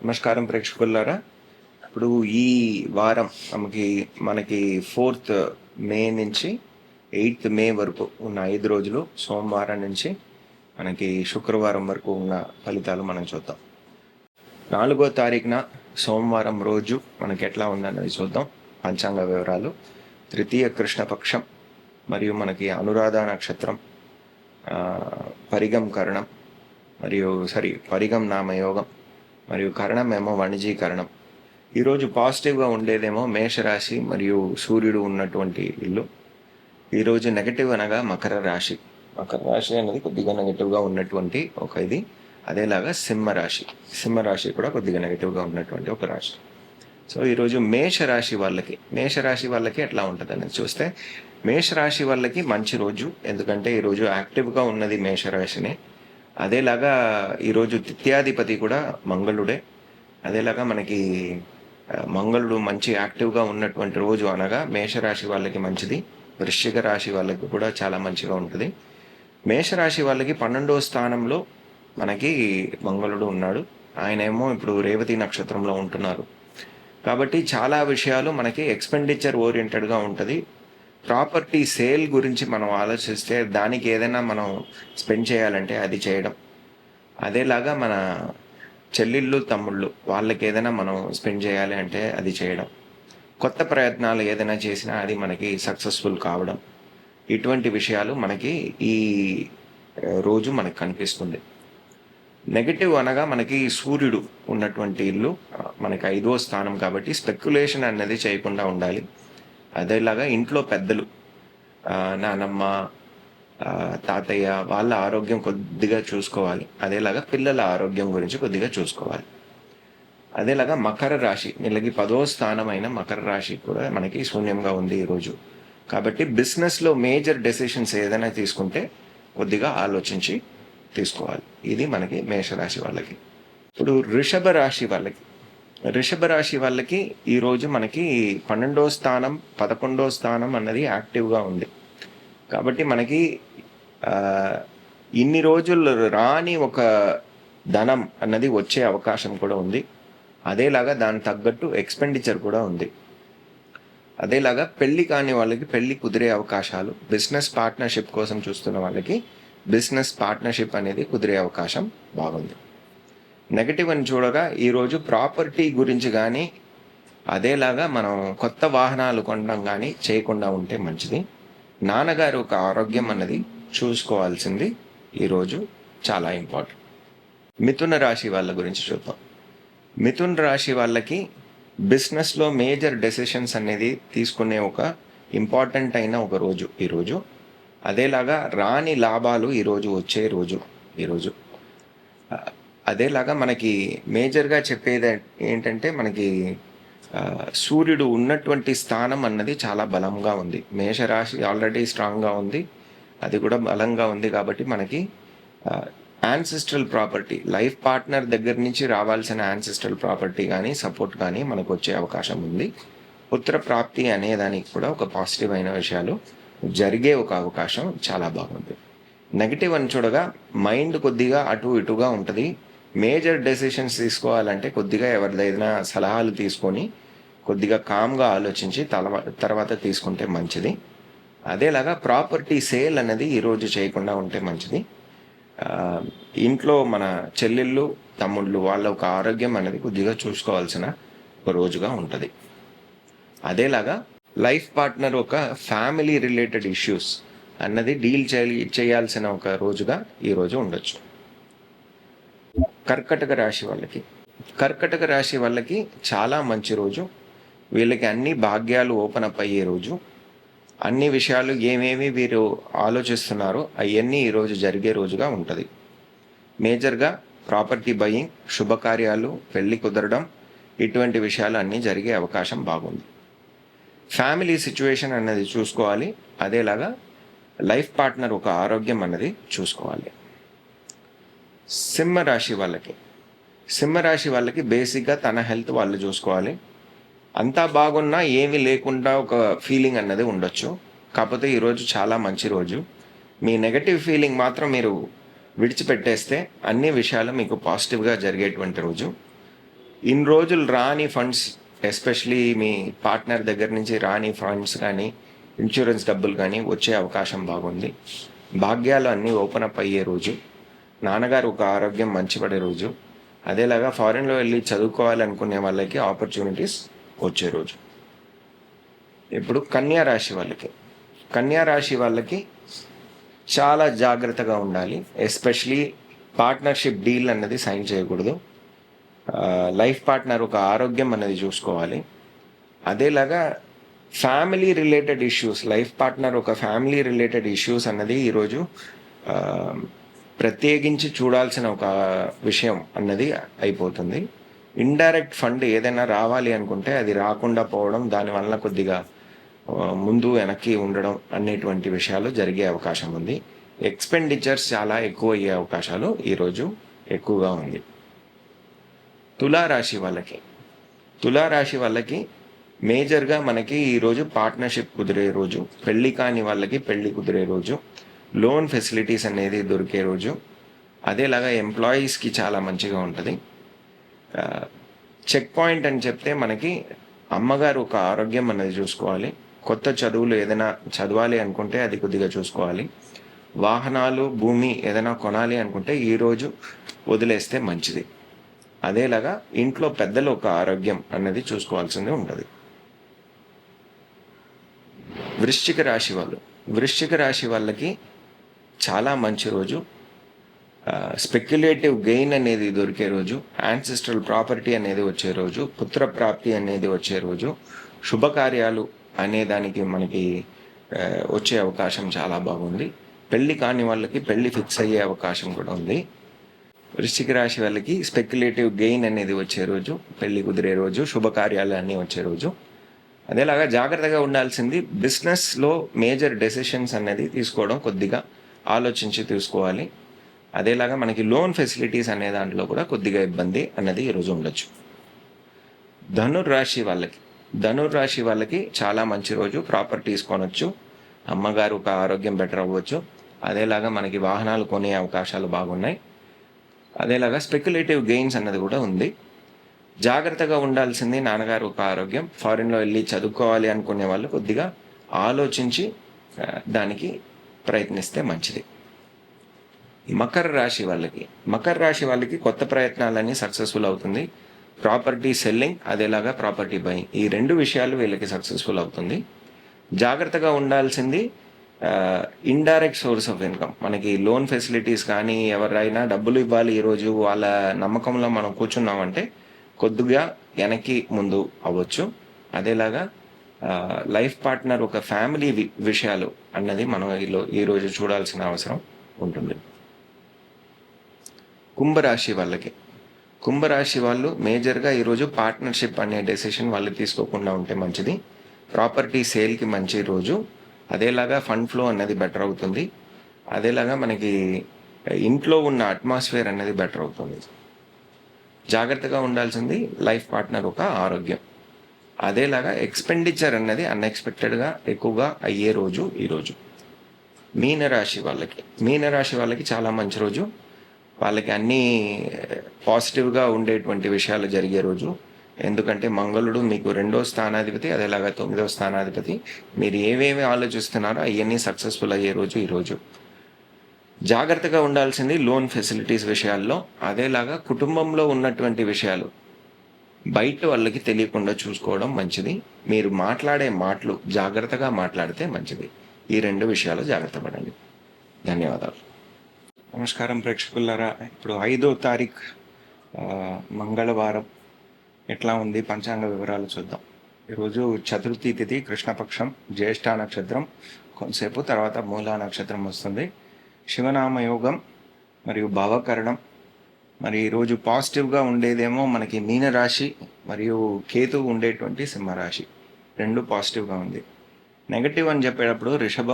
నమస్కారం ప్రేక్షకులారా. ఇప్పుడు ఈ వారం మనకి 4th మే నుంచి 8th మే వరకు ఉన్న 5 రోజులు, సోమవారం నుంచి మనకి శుక్రవారం వరకు ఉన్న ఫలితాలు మనం చూద్దాం. 4వ తారీఖున సోమవారం రోజు మనకి ఎట్లా ఉందన్నది చూద్దాం. పంచాంగ వివరాలు. తృతీయ కృష్ణపక్షం మరియు మనకి అనురాధ నక్షత్రం, పరిగం కరణం పరిగం నామయోగం మరియు కరణమేమో వాణిజ్యీకరణం. ఈరోజు పాజిటివ్గా ఉండేదేమో మేషరాశి మరియు సూర్యుడు ఉన్నటువంటి ఇల్లు. ఈరోజు నెగటివ్ అనగా మకర రాశి. మకర రాశి అనేది కొద్దిగా నెగటివ్గా ఉన్నటువంటి ఒక ఇది. అదేలాగా సింహరాశి కూడా కొద్దిగా నెగటివ్గా ఉన్నటువంటి ఒక రాశి. సో ఈరోజు మేషరాశి వాళ్ళకి ఎట్లా ఉంటుంది అనేది చూస్తే, మేషరాశి వాళ్ళకి మంచి రోజు. ఎందుకంటే ఈరోజు యాక్టివ్గా ఉన్నది మేషరాశిని. అదేలాగా ఈరోజు తిథ్యాధిపతి కూడా మంగళుడే. అదేలాగా మనకి మంగళుడు మంచి యాక్టివ్గా ఉన్నటువంటి రోజు అనగా మేషరాశి వాళ్ళకి మంచిది. వృశ్చిక రాశి వాళ్ళకి కూడా చాలా మంచిగా ఉంటుంది. మేషరాశి వాళ్ళకి 12వ స్థానంలో మనకి మంగళుడు ఉన్నాడు. ఆయనేమో ఇప్పుడు రేవతి నక్షత్రంలో ఉంటున్నారు. కాబట్టి చాలా విషయాలు మనకి ఎక్స్పెండిచర్ ఓరియంటెడ్గా ఉంటుంది. ప్రాపర్టీ సేల్ గురించి మనం ఆలోచిస్తే దానికి ఏదైనా మనం స్పెండ్ చేయాలంటే అది చేయడం. అదేలాగా మన చెల్లిళ్ళు తమ్ముళ్ళు వాళ్ళకి ఏదైనా మనం స్పెండ్ చేయాలి అంటే అది చేయడం. కొత్త ప్రయత్నాలు ఏదైనా చేసినా అది మనకి సక్సెస్ఫుల్ కావడం. ఇటువంటి విషయాలు మనకి ఈ రోజు మనకు కనిపిస్తుంది. నెగటివ్ అనగా మనకి సూర్యుడు ఉన్నటువంటి ఇల్లు మనకి 5వ స్థానం కాబట్టి స్పెక్యులేషన్ అనేది చేయకుండా ఉండాలి. అదేలాగా ఇంట్లో పెద్దలు, నానమ్మ, తాతయ్య వాళ్ళ ఆరోగ్యం కొద్దిగా చూసుకోవాలి. అదేలాగా పిల్లల ఆరోగ్యం గురించి కొద్దిగా చూసుకోవాలి. అదేలాగా మకర రాశి, వీళ్ళకి 10వ స్థానం అయిన మకర రాశి కూడా మనకి శూన్యంగా ఉంది ఈరోజు. కాబట్టి బిజినెస్లో మేజర్ డెసిషన్స్ ఏదైనా తీసుకుంటే కొద్దిగా ఆలోచించి తీసుకోవాలి. ఇది మనకి మేషరాశి వాళ్ళకి. ఇప్పుడు వృషభ రాశి వాళ్ళకి ఈరోజు మనకి 12వ స్థానం 11వ స్థానం అన్నది యాక్టివ్గా ఉంది. కాబట్టి మనకి ఇన్ని రోజులు రాని ఒక ధనం అన్నది వచ్చే అవకాశం కూడా ఉంది. అదేలాగా దాని తగ్గట్టు ఎక్స్పెండిచర్ కూడా ఉంది. అదేలాగా పెళ్లి కాని వాళ్ళకి పెళ్లి కుదిరే అవకాశాలు, బిజినెస్ పార్ట్నర్షిప్ కోసం చూస్తున్న వాళ్ళకి బిజినెస్ పార్ట్నర్షిప్ అనేది కుదిరే అవకాశం బాగుంది. నెగటివ్ అని చూడగా ఈరోజు ప్రాపర్టీ గురించి కానీ అదేలాగా మనం కొత్త వాహనాలు కొనడం కానీ చేయకుండా ఉంటే మంచిది. నాన్నగారు ఒక ఆరోగ్యం అన్నది చూసుకోవాల్సింది ఈరోజు చాలా ఇంపార్టెంట్. మిథున రాశి వాళ్ళ గురించి చూద్దాం. మిథున రాశి వాళ్ళకి బిజినెస్లో మేజర్ డెసిషన్స్ అనేది తీసుకునే ఒక ఇంపార్టెంట్ అయిన ఒక రోజు ఈరోజు. అదేలాగా రాని లాభాలు ఈరోజు వచ్చే రోజు ఈరోజు. అదేలాగా మనకి మేజర్గా చెప్పేది ఏంటంటే మనకి సూర్యుడు ఉన్నటువంటి స్థానం అన్నది చాలా బలంగా ఉంది. మేషరాశి ఆల్రెడీ స్ట్రాంగ్గా ఉంది, అది కూడా బలంగా ఉంది. కాబట్టి మనకి యాన్సిస్ట్రల్ ప్రాపర్టీ, లైఫ్ పార్ట్నర్ దగ్గర నుంచి రావాల్సిన యాన్సిస్ట్రల్ ప్రాపర్టీ కానీ సపోర్ట్ కానీ మనకు వచ్చే అవకాశం ఉంది. పుత్ర ప్రాప్తి అనేదానికి కూడా ఒక పాజిటివ్ అయిన విషయాలు జరిగే ఒక అవకాశం చాలా బాగుంది. నెగిటివ్ అని చూడగా మైండ్ కొద్దిగా అటు ఇటుగా ఉంటుంది. మేజర్ డెసిషన్స్ తీసుకోవాలంటే కొద్దిగా ఎవరిదైనా సలహాలు తీసుకొని కొద్దిగా కామ్గా ఆలోచించి తర్వాత తీసుకుంటే మంచిది. అదేలాగా ప్రాపర్టీ సేల్ అనేది ఈరోజు చేయకుండా ఉంటే మంచిది. ఇంట్లో మన చెల్లెళ్ళు తమ్ముళ్ళు వాళ్ళ ఒక ఆరోగ్యం అనేది కొద్దిగా చూసుకోవాల్సిన ఒక రోజుగా ఉంటుంది. అదేలాగా లైఫ్ పార్ట్నర్ ఒక ఫ్యామిలీ రిలేటెడ్ ఇష్యూస్ అన్నది డీల్ చేయాల్సిన ఒక రోజుగా ఈరోజు ఉండొచ్చు. కర్కటక రాశి వాళ్ళకి చాలా మంచి రోజు. వీళ్ళకి అన్ని భాగ్యాలు ఓపెన్ అప్ అయ్యే రోజు. అన్ని విషయాలు ఏమేమి వీరు ఆలోచిస్తున్నారో అవన్నీ ఈరోజు జరిగే రోజుగా ఉంటుంది. మేజర్గా ప్రాపర్టీ బయింగ్, శుభకార్యాలు, పెళ్లి కుదరడం, ఇటువంటి విషయాలు అన్నీ జరిగే అవకాశం బాగుంది. ఫ్యామిలీ సిచ్యువేషన్ అన్నది చూసుకోవాలి. అదేలాగా లైఫ్ పార్ట్నర్ ఒక ఆరోగ్యం అన్నది చూసుకోవాలి. సింహరాశి వాళ్ళకి బేసిక్గా తన హెల్త్ వాళ్ళు చూసుకోవాలి. అంతా బాగున్నా ఏమీ లేకుండా ఒక ఫీలింగ్ అన్నది ఉండొచ్చు. కాకపోతే ఈరోజు చాలా మంచి రోజు. మీ నెగటివ్ ఫీలింగ్ మాత్రం మీరు విడిచిపెట్టేస్తే అన్ని విషయాలు మీకు పాజిటివ్గా జరిగేటువంటి రోజు. ఇన్ని రోజులు రాని ఫండ్స్, ఎస్పెషలీ మీ పార్ట్నర్ దగ్గర నుంచి రాని ఫండ్స్ కానీ ఇన్సూరెన్స్ డబ్బులు కానీ వచ్చే అవకాశం బాగుంది. భాగ్యాలు అన్నీ ఓపెన్ అప్ అయ్యే రోజు, నాన్నగారు ఒక ఆరోగ్యం మంచిపడే రోజు, అదేలాగా ఫారిన్లో వెళ్ళి చదువుకోవాలనుకునే వాళ్ళకి ఆపర్చునిటీస్ వచ్చే రోజు. ఇప్పుడు కన్యా రాశి వాళ్ళకి చాలా జాగ్రత్తగా ఉండాలి. ఎస్పెషలీ పార్ట్నర్షిప్ డీల్ అన్నది సైన్ చేయకూడదు. లైఫ్ పార్ట్నర్ ఒక ఆరోగ్యం అనేది చూసుకోవాలి. అదేలాగా family related issues, life partner ఒక ఫ్యామిలీ రిలేటెడ్ ఇష్యూస్ అన్నది ఈరోజు ప్రత్యేకించి చూడాల్సిన ఒక విషయం అన్నది అయిపోతుంది. ఇండైరెక్ట్ ఫండ్ ఏదైనా రావాలి అనుకుంటే అది రాకుండా పోవడం, దానివల్ల కొద్దిగా ముందు వెనక్కి ఉండడం అనేటువంటి విషయాలు జరిగే అవకాశం ఉంది. ఎక్స్పెండిచర్స్ చాలా ఎక్కువ అయ్యే అవకాశాలు ఈరోజు ఎక్కువగా ఉంది. తులారాశి వాళ్ళకి మేజర్గా మనకి ఈరోజు పార్ట్నర్షిప్ కుదిరే రోజు, పెళ్లి కాని వాళ్ళకి పెళ్లి కుదిరే రోజు, లోన్ ఫెసిలిటీస్ అనేది దొరికే రోజు, అదేలాగా ఎంప్లాయీస్కి చాలా మంచిగా ఉంటుంది. చెక్ పాయింట్ అని చెప్తే మనకి అమ్మగారు ఒక ఆరోగ్యం అనేది చూసుకోవాలి. కొత్త చదువులు ఏదైనా చదవాలి అనుకుంటే అది కొద్దిగా చూసుకోవాలి. వాహనాలు, భూమి ఏదైనా కొనాలి అనుకుంటే ఈరోజు వదిలేస్తే మంచిది. అదేలాగా ఇంట్లో పెద్దలు ఒక ఆరోగ్యం అన్నది చూసుకోవాల్సింది ఉంటుంది. వృశ్చిక రాశి వాళ్ళకి చాలా మంచి రోజు. స్పెక్యులేటివ్ గెయిన్ అనేది దొరికే రోజు, యాన్సిస్ట్రల్ ప్రాపర్టీ అనేది వచ్చే రోజు, పుత్రప్రాప్తి అనేది వచ్చే రోజు, శుభకార్యాలు అనే దానికి మనకి వచ్చే అవకాశం చాలా బాగుంది. పెళ్ళి కాని వాళ్ళకి పెళ్ళి ఫిక్స్ అయ్యే అవకాశం కూడా ఉంది. వృశ్చిక రాశి వాళ్ళకి స్పెక్యులేటివ్ గెయిన్ అనేది వచ్చే రోజు, పెళ్లి కుదిరే రోజు, శుభకార్యాలు అన్నీ వచ్చే రోజు. అదేలాగా జాగ్రత్తగా ఉండాల్సింది, బిజినెస్లో మేజర్ డెసిషన్స్ అనేది తీసుకోవడం కొద్దిగా ఆలోచించి తీసుకోవాలి. అదేలాగా మనకి లోన్ ఫెసిలిటీస్ అనే దాంట్లో కూడా కొద్దిగా ఇబ్బంది అన్నది ఈరోజు ఉండొచ్చు. ధనుర్రాశి వాళ్ళకి చాలా మంచి రోజు. ప్రాపర్టీస్ కొనొచ్చు, అమ్మగారు ఒక ఆరోగ్యం బెటర్ అవ్వచ్చు. అదేలాగా మనకి వాహనాలు కొనే అవకాశాలు బాగున్నాయి. అదేలాగా స్పెక్యులేటివ్ గెయిన్స్ అన్నది కూడా ఉంది. జాగ్రత్తగా ఉండాల్సింది, నాన్నగారు ఒక ఆరోగ్యం. ఫారిన్లో వెళ్ళి చదువుకోవాలి అనుకునే వాళ్ళు కొద్దిగా ఆలోచించి దానికి ప్రయత్నిస్తే మంచిది. మకర రాశి వాళ్ళకి కొత్త ప్రయత్నాలన్నీ సక్సెస్ఫుల్ అవుతుంది. ప్రాపర్టీ సెల్లింగ్, అదేలాగా ప్రాపర్టీ బయింగ్, ఈ రెండు విషయాలు వీళ్ళకి సక్సెస్ఫుల్ అవుతుంది. జాగ్రత్తగా ఉండాల్సింది ఇండైరెక్ట్ సోర్స్ ఆఫ్ ఇన్కమ్. మనకి లోన్ ఫెసిలిటీస్ కానీ ఎవరైనా డబ్బులు ఇవ్వాలి ఈరోజు వాళ్ళ నమ్మకంలో మనం కూర్చున్నామంటే కొద్దిగా వెనక్కి ముందు అవ్వచ్చు. అదేలాగా లైఫ్ పార్ట్నర్ ఒక ఫ్యామిలీ విషయాలు అన్నది మనం ఈరోజు చూడాల్సిన అవసరం ఉంటుంది. కుంభరాశి వాళ్ళు మేజర్గా ఈరోజు పార్ట్నర్షిప్ అనే డెసిషన్ వాళ్ళు తీసుకోకుండా ఉంటే మంచిది. ప్రాపర్టీ సేల్కి మంచి రోజు. అదేలాగా ఫండ్ ఫ్లో అనేది బెటర్ అవుతుంది. అదేలాగా మనకి ఇంట్లో ఉన్న అట్మాస్ఫియర్ అనేది బెటర్ అవుతుంది. జాగ్రత్తగా ఉండాల్సింది లైఫ్ పార్ట్నర్ ఒక ఆరోగ్యం. అదేలాగా ఎక్స్పెండిచర్ అన్నది అన్ఎక్స్పెక్టెడ్గా ఎక్కువగా అయ్యే రోజు ఈరోజు. మీనరాశి వాళ్ళకి చాలా మంచి రోజు. వాళ్ళకి అన్నీ పాజిటివ్గా ఉండేటువంటి విషయాలు జరిగే రోజు. ఎందుకంటే మంగళుడు మీకు 2వ స్థానాధిపతి, అదేలాగా 9వ స్థానాధిపతి. మీరు ఏవేమి ఆలోచిస్తున్నారో అవన్నీ సక్సెస్ఫుల్ అయ్యే రోజు ఈరోజు. జాగ్రత్తగా ఉండాల్సింది లోన్ ఫెసిలిటీస్ విషయాల్లో. అదేలాగా కుటుంబంలో ఉన్నటువంటి విషయాలు బయట వాళ్ళకి తెలియకుండా చూసుకోవడం మంచిది. మీరు మాట్లాడే మాటలు జాగ్రత్తగా మాట్లాడితే మంచిది. ఈ 2 విషయాలు జాగ్రత్త పడండి. ధన్యవాదాలు. నమస్కారం ప్రేక్షకులారా. ఇప్పుడు 5వ తారీఖు మంగళవారం ఎట్లా ఉంది పంచాంగ వివరాలు చూద్దాం. ఈరోజు చతుర్థి తిథి, కృష్ణపక్షం, జ్యేష్ఠ నక్షత్రం, కొంతసేపు తర్వాత మూలా నక్షత్రం వస్తుంది. శివనామ యోగం మరియు భావకరణం. మరి ఈరోజు పాజిటివ్గా ఉండేదేమో మనకి మీనరాశి మరియు కేతు ఉండేటువంటి సింహరాశి, 2 పాజిటివ్గా ఉంది. నెగటివ్ అని చెప్పేటప్పుడు వృషభ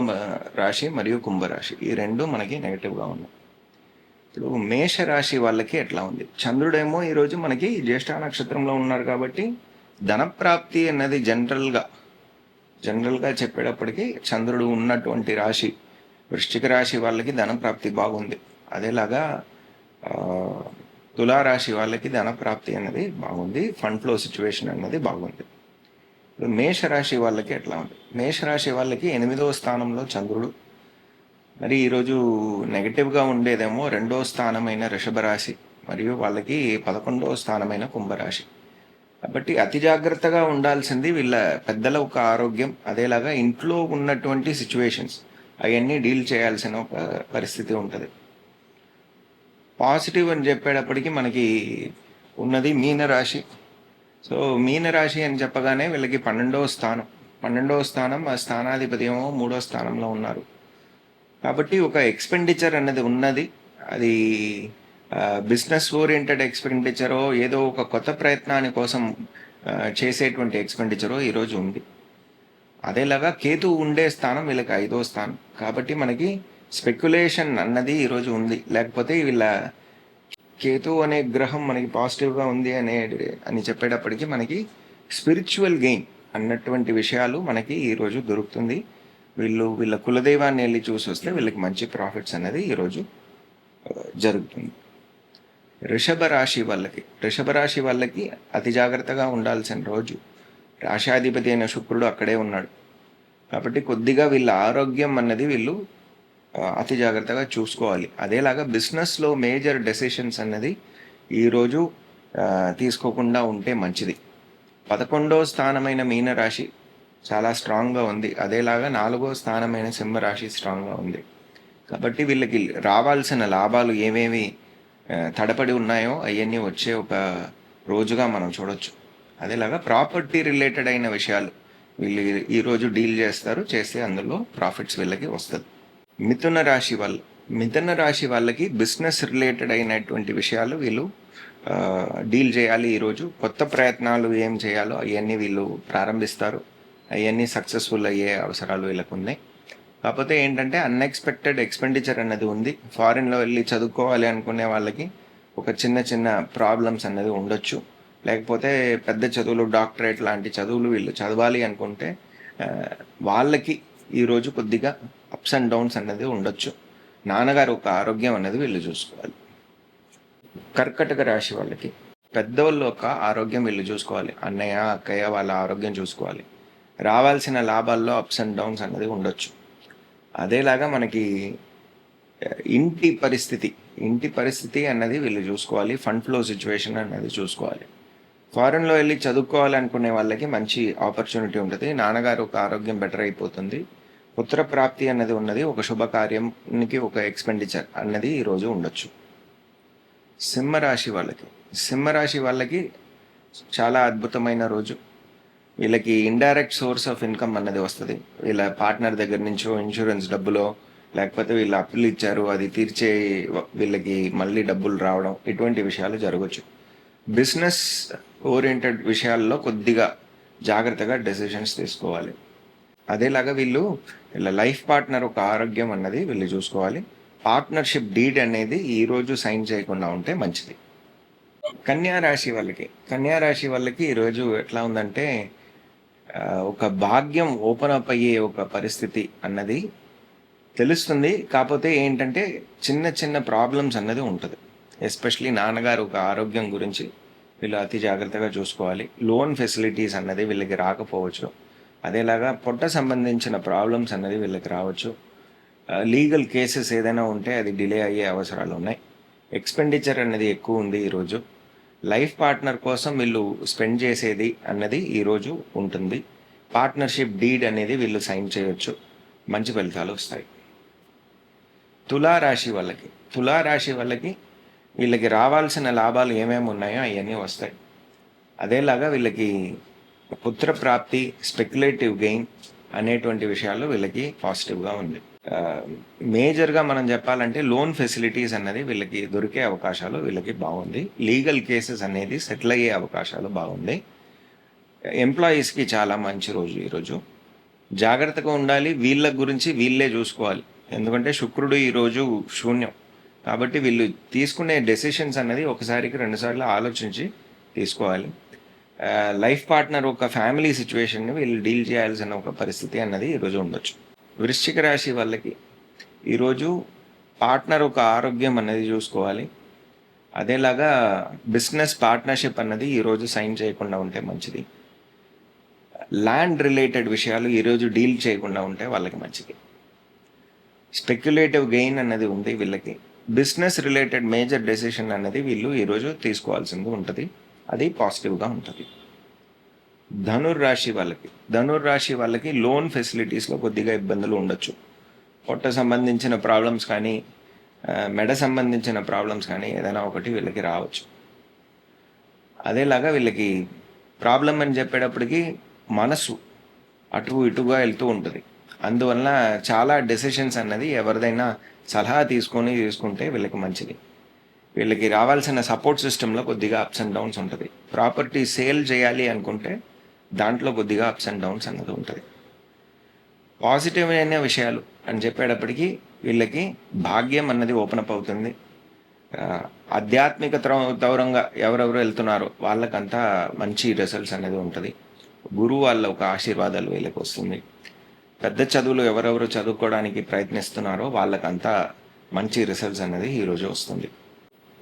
రాశి మరియు కుంభరాశి, ఈ 2 మనకి నెగటివ్గా ఉన్నాయి. ఇప్పుడు మేషరాశి వాళ్ళకి ఎట్లా ఉంది? చంద్రుడేమో ఈరోజు మనకి జ్యేష్ఠ నక్షత్రంలో ఉన్నారు కాబట్టి ధనప్రాప్తి అన్నది జనరల్గా చెప్పేటప్పటికి చంద్రుడు ఉన్నటువంటి రాశి వృశ్చిక రాశి వాళ్ళకి ధనప్రాప్తి బాగుంది. అదేలాగా తులారాశి వాళ్ళకి ధన ప్రాప్తి అనేది బాగుంది, ఫండ్ ఫ్లో సిచ్యువేషన్ అనేది బాగుంది. ఇప్పుడు మేషరాశి వాళ్ళకి ఎట్లా ఉంది? మేషరాశి వాళ్ళకి 8వ స్థానంలో చంద్రుడు. మరి ఈరోజు నెగటివ్గా ఉండేదేమో 2వ స్థానమైన వృషభ రాశి మరియు వాళ్ళకి 11వ స్థానమైన కుంభరాశి. కాబట్టి అతి జాగ్రత్తగా ఉండాల్సింది వీళ్ళ పెద్దల ఒక ఆరోగ్యం, అదేలాగా ఇంట్లో ఉన్నటువంటి సిచ్యువేషన్స్ అవన్నీ డీల్ చేయాల్సిన ఒక పరిస్థితి ఉంటుంది. పాజిటివ్ అని చెప్పేటప్పటికి మనకి ఉన్నది మీనరాశి. సో మీనరాశి అని చెప్పగానే వీళ్ళకి 12వ స్థానం ఆ స్థానాధిపతి ఏమో 3వ స్థానంలో ఉన్నారు. కాబట్టి ఒక ఎక్స్పెండిచర్ అన్నది ఉన్నది. అది బిజినెస్ ఓరియంటెడ్ ఎక్స్పెండిచరో ఏదో ఒక కొత్త ప్రయత్నాని కోసం చేసేటువంటి ఎక్స్పెండిచరో ఈరోజు ఉంది. అదేలాగా కేతు ఉండే స్థానం వీళ్ళకి 5వ స్థానం. కాబట్టి మనకి స్పెక్యులేషన్ అన్నది ఈరోజు ఉంది. లేకపోతే వీళ్ళ కేతు అనే గ్రహం మనకి పాజిటివ్గా ఉంది అని చెప్పేటప్పటికి మనకి స్పిరిచువల్ గెయిన్ అన్నటువంటి విషయాలు మనకి ఈరోజు దొరుకుతుంది. వీళ్ళ కులదైవాన్ని వెళ్ళి చూసి వస్తే వీళ్ళకి మంచి ప్రాఫిట్స్ అనేది ఈరోజు జరుగుతుంది. వృషభ రాశి వాళ్ళకి అతి జాగ్రత్తగా ఉండాల్సిన రోజు. రాశాధిపతి అయిన శుక్రుడు అక్కడే ఉన్నాడు. కాబట్టి కొద్దిగా వీళ్ళ ఆరోగ్యం అన్నది వీళ్ళు అతి జాగ్రత్తగా చూసుకోవాలి. అదేలాగా బిజినెస్లో మేజర్ డెసిషన్స్ అన్నది ఈరోజు తీసుకోకుండా ఉంటే మంచిది. 11వ స్థానమైన మీనరాశి చాలా స్ట్రాంగ్గా ఉంది. అదేలాగా 4వ స్థానమైన సింహరాశి స్ట్రాంగ్గా ఉంది. కాబట్టి వీళ్ళకి రావాల్సిన లాభాలు ఏమేమి తడపడి ఉన్నాయో అవన్నీ వచ్చే ఒక రోజుగా మనం చూడొచ్చు. అదేలాగా ప్రాపర్టీ రిలేటెడ్ అయిన విషయాలు వీళ్ళు ఈరోజు డీల్ చేస్తే అందులో ప్రాఫిట్స్ వీళ్ళకి వస్తుంది. మిథున రాశి వాళ్ళకి బిజినెస్ రిలేటెడ్ అయినటువంటి విషయాలు వీళ్ళు డీల్ చేయాలి. ఈరోజు కొత్త ప్రయత్నాలు ఏం చేయాలో అవన్నీ వీళ్ళు ప్రారంభిస్తారు. అవన్నీ సక్సెస్ఫుల్ అయ్యే అవసరాలు వీళ్ళకు ఉన్నాయి. కాకపోతే ఏంటంటే అన్ఎక్స్పెక్టెడ్ ఎక్స్పెండిచర్ అనేది ఉంది. ఫారిన్లో వెళ్ళి చదువుకోవాలి అనుకునే వాళ్ళకి ఒక చిన్న ప్రాబ్లమ్స్ అనేది ఉండొచ్చు. లేకపోతే పెద్ద చదువులు, డాక్టరేట్ లాంటి చదువులు వీళ్ళు చదవాలి అనుకుంటే వాళ్ళకి ఈరోజు కొద్దిగా అప్స్ అండ్ డౌన్స్ అనేది ఉండొచ్చు. నాన్నగారు ఒక ఆరోగ్యం అనేది వీళ్ళు చూసుకోవాలి. కర్కటక రాశి వాళ్ళకి పెద్దవాళ్ళు ఒక ఆరోగ్యం వీళ్ళు చూసుకోవాలి. అన్నయ్య, అక్కయ్య వాళ్ళ ఆరోగ్యం చూసుకోవాలి. రావాల్సిన లాభాల్లో అప్స్ అండ్ డౌన్స్ అనేది ఉండొచ్చు. అదేలాగా మనకి ఇంటి పరిస్థితి అన్నది వీళ్ళు చూసుకోవాలి. ఫండ్ ఫ్లో సిచ్యువేషన్ అన్నది చూసుకోవాలి. ఫారెన్లో వెళ్ళి చదువుకోవాలి అనుకునే వాళ్ళకి మంచి ఆపర్చునిటీ ఉంటుంది. నాన్నగారు ఒక ఆరోగ్యం బెటర్ అయిపోతుంది. పుత్ర ప్రాప్తి అన్నది ఉన్నది. ఒక శుభకార్యానికి ఒక ఎక్స్పెండిచర్ అన్నది ఈరోజు ఉండొచ్చు. సింహరాశి వాళ్ళకి చాలా అద్భుతమైన రోజు. వీళ్ళకి ఇండైరెక్ట్ సోర్స్ ఆఫ్ ఇన్కమ్ అన్నది వస్తుంది. వీళ్ళ పార్ట్నర్ దగ్గర నుంచో ఇన్సూరెన్స్ డబ్బులో, లేకపోతే వీళ్ళు అప్పులు ఇచ్చారు అది తీర్చే వీళ్ళకి మళ్ళీ డబ్బులు రావడం, ఇటువంటి విషయాలు జరగవచ్చు. బిజినెస్ ఓరియంటెడ్ విషయాల్లో కొద్దిగా జాగ్రత్తగా డెసిషన్స్ తీసుకోవాలి. అదేలాగా వీళ్ళ లైఫ్ పార్ట్నర్ ఒక ఆరోగ్యం అన్నది వీళ్ళు చూసుకోవాలి. పార్ట్నర్షిప్ డీడ్ అనేది ఈరోజు సైన్ చేయకుండా ఉంటే మంచిది. కన్యా రాశి వాళ్ళకి ఈరోజు ఎట్లా ఉందంటే ఒక భాగ్యం ఓపెన్ అప్ అయ్యే ఒక పరిస్థితి అన్నది తెలుస్తుంది. కాకపోతే ఏంటంటే చిన్న ప్రాబ్లమ్స్ అన్నది ఉంటుంది. ఎస్పెషలీ నాన్నగారు ఒక ఆరోగ్యం గురించి వీళ్ళు అతి జాగ్రత్తగా చూసుకోవాలి. లోన్ ఫెసిలిటీస్ అన్నది వీళ్ళకి రాకపోవచ్చు. అదేలాగా పొట్ట సంబంధించిన ప్రాబ్లమ్స్ అన్నది వీళ్ళకి రావచ్చు. లీగల్ కేసెస్ ఏదైనా ఉంటే అది డిలే అయ్యే అవసరాలు ఉన్నాయి. ఎక్స్పెండిచర్ అనేది ఎక్కువ ఉంది ఈరోజు. లైఫ్ పార్ట్నర్ కోసం వీళ్ళు స్పెండ్ చేసేది అన్నది ఈరోజు ఉంటుంది. పార్ట్నర్షిప్ డీడ్ అనేది వీళ్ళు సైన్ చేయొచ్చు. మంచి ఫలితాలు వస్తాయి. తులారాశి వాళ్ళకి వీళ్ళకి రావాల్సిన లాభాలు ఏమేమి ఉన్నాయో అవన్నీ వస్తాయి. అదేలాగా వీళ్ళకి పుత్ర ప్రాప్తి, స్పెక్యులేటివ్ గెయిన్ అనేటువంటి విషయాలు వీళ్ళకి పాజిటివ్గా ఉంది. మేజర్గా మనం చెప్పాలంటే లోన్ ఫెసిలిటీస్ అన్నది వీళ్ళకి దొరికే అవకాశాలు వీళ్ళకి బాగుంది. లీగల్ కేసెస్ అనేది సెటిల్ అయ్యే అవకాశాలు బాగుంది. ఎంప్లాయీస్కి చాలా మంచి రోజు ఈరోజు. జాగ్రత్తగా ఉండాలి. వీళ్ళ గురించి వీళ్ళే చూసుకోవాలి. ఎందుకంటే శుక్రుడు ఈరోజు శూన్యం. కాబట్టి వీళ్ళు తీసుకునే డెసిషన్స్ అన్నది ఒకసారికి 2 సార్లు ఆలోచించి తీసుకోవాలి. లైఫ్ పార్ట్నర్ ఒక ఫ్యామిలీ సిచ్యువేషన్ని వీళ్ళు డీల్ చేయాల్సిన ఒక పరిస్థితి అన్నది ఈరోజు ఉండొచ్చు. వృశ్చిక రాశి వాళ్ళకి ఈరోజు పార్ట్నర్ ఒక ఆరోగ్యం అనేది చూసుకోవాలి. అదేలాగా బిజినెస్ పార్ట్నర్షిప్ అన్నది ఈరోజు సైన్ చేయకుండా ఉంటే మంచిది. ల్యాండ్ రిలేటెడ్ విషయాలు ఈరోజు డీల్ చేయకుండా ఉంటే వాళ్ళకి మంచిది. స్పెక్యులేటివ్ గెయిన్ అన్నది ఉంది వీళ్ళకి. బిజినెస్ రిలేటెడ్ మేజర్ డెసిషన్ అన్నది వీళ్ళు ఈరోజు తీసుకోవాల్సింది ఉంటుంది. అది పాజిటివ్గా ఉంటుంది. ధనుర్రాశి వాళ్ళకి లోన్ ఫెసిలిటీస్లో కొద్దిగా ఇబ్బందులు ఉండొచ్చు. పొట్ట సంబంధించిన ప్రాబ్లమ్స్ కానీ, మెడ సంబంధించిన ప్రాబ్లమ్స్ కానీ ఏదైనా ఒకటి వీళ్ళకి రావచ్చు. అదేలాగా వీళ్ళకి ప్రాబ్లం అని చెప్పేటప్పటికి మనసు అటు ఇటుగా వెళ్తూ ఉంటుంది. అందువలన చాలా డెసిషన్స్ అన్నది ఎవరిదైనా సలహా తీసుకుంటే వీళ్ళకి మంచిది. వీళ్ళకి రావాల్సిన సపోర్ట్ సిస్టంలో కొద్దిగా అప్స్ అండ్ డౌన్స్ ఉంటుంది. ప్రాపర్టీ సేల్ చేయాలి అనుకుంటే దాంట్లో కొద్దిగా అప్స్ అండ్ డౌన్స్ అన్నది ఉంటుంది. పాజిటివ్ అయిన విషయాలు అని చెప్పేటప్పటికీ వీళ్ళకి భాగ్యం అన్నది ఓపెన్ అప్ అవుతుంది. ఆధ్యాత్మిక దౌరంగా ఎవరెవరు వెళ్తున్నారో వాళ్ళకంతా మంచి రిజల్ట్స్ అనేది ఉంటుంది. గురువు వాళ్ళ ఒక ఆశీర్వాదాలు వీళ్ళకి వస్తుంది. పెద్ద చదువులు ఎవరెవరు చదువుకోవడానికి ప్రయత్నిస్తున్నారో వాళ్ళకంతా మంచి రిజల్ట్స్ అనేది ఈరోజు వస్తుంది.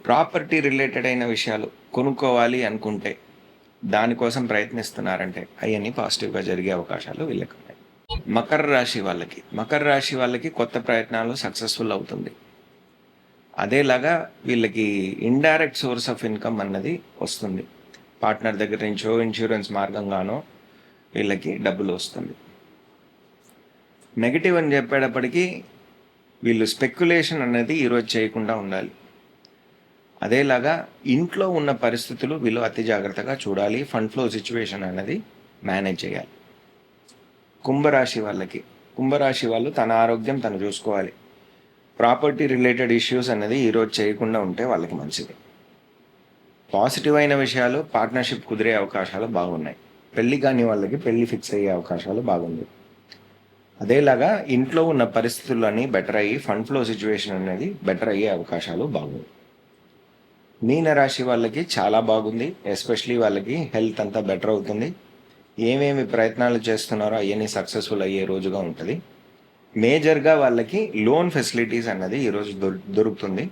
ప్రాపర్టీ రిలేటెడ్ అయిన విషయాలు కొనుక్కోవాలి అనుకుంటే, దానికోసం ప్రయత్నిస్తున్నారంటే అవన్నీ పాజిటివ్గా జరిగే అవకాశాలు వీళ్ళకి ఉన్నాయి. మకర రాశి వాళ్ళకి కొత్త ప్రయత్నాలు సక్సెస్ఫుల్ అవుతుంది. అదేలాగా వీళ్ళకి ఇండైరెక్ట్ సోర్స్ ఆఫ్ ఇన్కమ్ అన్నది వస్తుంది. పార్ట్నర్ దగ్గర నుంచో ఇన్సూరెన్స్ మార్గంగానో వీళ్ళకి డబ్బులు వస్తుంది. నెగిటివ్ అని చెప్పేటప్పటికీ వీళ్ళు స్పెక్యులేషన్ అనేది ఈరోజు చేయకుండా ఉండాలి. అదేలాగా ఇంట్లో ఉన్న పరిస్థితులు వీళ్ళు అతి జాగ్రత్తగా చూడాలి. ఫండ్ ఫ్లో సిచ్యువేషన్ అనేది మేనేజ్ చేయాలి. కుంభరాశి వాళ్ళు తన ఆరోగ్యం తను చూసుకోవాలి. ప్రాపర్టీ రిలేటెడ్ ఇష్యూస్ అనేది ఈరోజు చేయకుండా ఉంటే వాళ్ళకి మంచిది. పాజిటివ్ అయిన విషయాలు, పార్ట్నర్షిప్ కుదిరే అవకాశాలు బాగున్నాయి. పెళ్లి కాని వాళ్ళకి పెళ్లి ఫిక్స్ అయ్యే అవకాశాలు బాగుంది. అదేలాగా ఇంట్లో ఉన్న పరిస్థితులన్నీ బెటర్ అయ్యి ఫండ్ ఫ్లో సిచ్యువేషన్ అనేది బెటర్ అయ్యే అవకాశాలు బాగుంది. మీనరాశి వాళ్ళకి చాలా బాగుంది. ఎస్పెషలీ వాళ్ళకి హెల్త్ అంతా బెటర్ అవుతుంది. ఏమేమి ప్రయత్నాలు చేస్తున్నారో అవన్నీ సక్సెస్ఫుల్ అయ్యే రోజుగా ఉంటుంది. మేజర్గా వాళ్ళకి లోన్ ఫెసిలిటీస్ అన్నది ఈరోజు దొరుకుతుంది.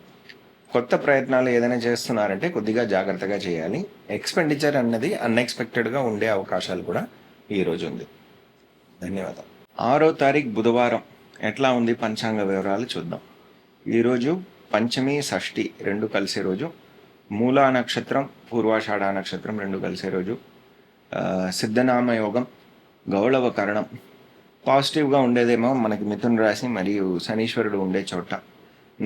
కొత్త ప్రయత్నాలు ఏదైనా చేస్తున్నారంటే కొద్దిగా జాగ్రత్తగా చేయాలి. ఎక్స్పెండిచర్ అన్నది అన్ఎక్స్పెక్టెడ్గా ఉండే అవకాశాలు కూడా ఈరోజు ఉంది. ధన్యవాదాలు. 6వ తారీఖు బుధవారం ఎట్లా ఉంది పంచాంగ వివరాలు చూద్దాం. ఈరోజు పంచమి, షష్ఠి రెండు కలిసే రోజు. మూలా నక్షత్రం, పూర్వాషాఢ నక్షత్రం రెండు కలిసే రోజు. సిద్ధనామ యోగం, గౌళవ కరణం. పాజిటివ్గా ఉండేదేమో మనకి మిథున రాశి మరియు శనీశ్వరుడు ఉండే చోట.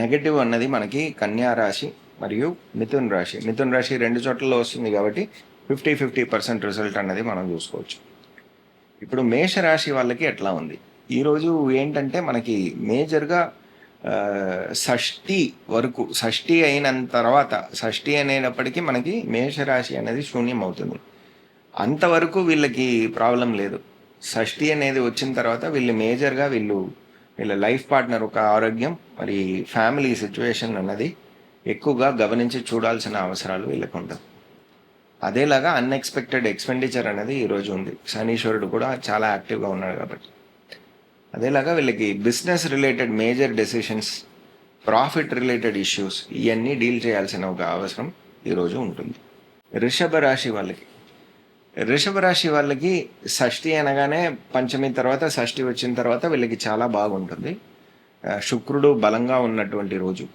నెగటివ్ అన్నది మనకి కన్యా రాశి మరియు మిథున రాశి రెండు చోట్లలో వస్తుంది కాబట్టి 50% రిజల్ట్ అన్నది మనం చూసుకోవచ్చు. ఇప్పుడు మేషరాశి వాళ్ళకి ఎట్లా ఉంది ఈరోజు ఏంటంటే మనకి మేజర్గా షష్ఠి అయిన తర్వాత షష్ఠి అనేటప్పటికీ మనకి మేషరాశి అనేది శూన్యం అవుతుంది. అంతవరకు వీళ్ళకి ప్రాబ్లం లేదు. షష్ఠి అనేది వచ్చిన తర్వాత వీళ్ళు మేజర్గా వీళ్ళ లైఫ్ పార్ట్నర్ ఒక ఆరోగ్యం మరి ఫ్యామిలీ సిచ్యువేషన్ అన్నది ఎక్కువగా గమనించి చూడాల్సిన అవసరాలు వీళ్ళకి ఉంటుంది. అదేలాగా అన్ఎక్స్పెక్టెడ్ ఎక్స్పెండిచర్ అనేది ఈరోజు ఉంది. శనీశ్వరుడు కూడా చాలా యాక్టివ్గా ఉన్నాడు కాబట్టి. అదేలాగా వీళ్ళకి business related major decisions, profit related issues ఇవన్నీ డీల్ చేయాల్సిన ఒక అవసరం ఈరోజు ఉంటుంది. వృషభ రాశి వాళ్ళకి షష్ఠి అనగానే పంచమి తర్వాత షష్ఠి వచ్చిన తర్వాత వీళ్ళకి చాలా బాగుంటుంది. శుక్రుడు బలంగా ఉన్నటువంటి రోజు.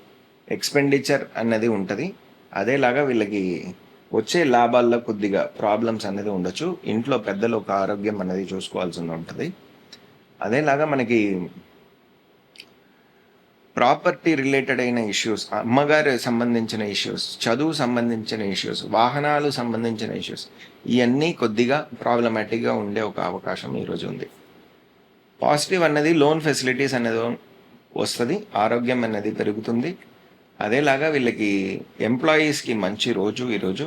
ఎక్స్పెండిచర్ అన్నది ఉంటుంది. అదేలాగా వీళ్ళకి వచ్చే లాభాల్లో కొద్దిగా ప్రాబ్లమ్స్ అనేది ఉండొచ్చు. ఇంట్లో పెద్దలు ఒక ఆరోగ్యం అనేది చూసుకోవాల్సి ఉంటుంది. అదేలాగా మనకి ప్రాపర్టీ రిలేటెడ్ అయిన ఇష్యూస్, అమ్మగారు సంబంధించిన ఇష్యూస్, చదువు సంబంధించిన ఇష్యూస్, వాహనాలు సంబంధించిన ఇష్యూస్ ఇవన్నీ కొద్దిగా ప్రాబ్లమాటిక్గా ఉండే ఒక అవకాశం ఈరోజు ఉంది. పాజిటివ్ అన్నది లోన్ ఫెసిలిటీస్ అనేది వస్తుంది. ఆరోగ్యం అనేది పెరుగుతుంది. అదేలాగా వీళ్ళకి ఎంప్లాయీస్కి మంచి రోజు ఈరోజు.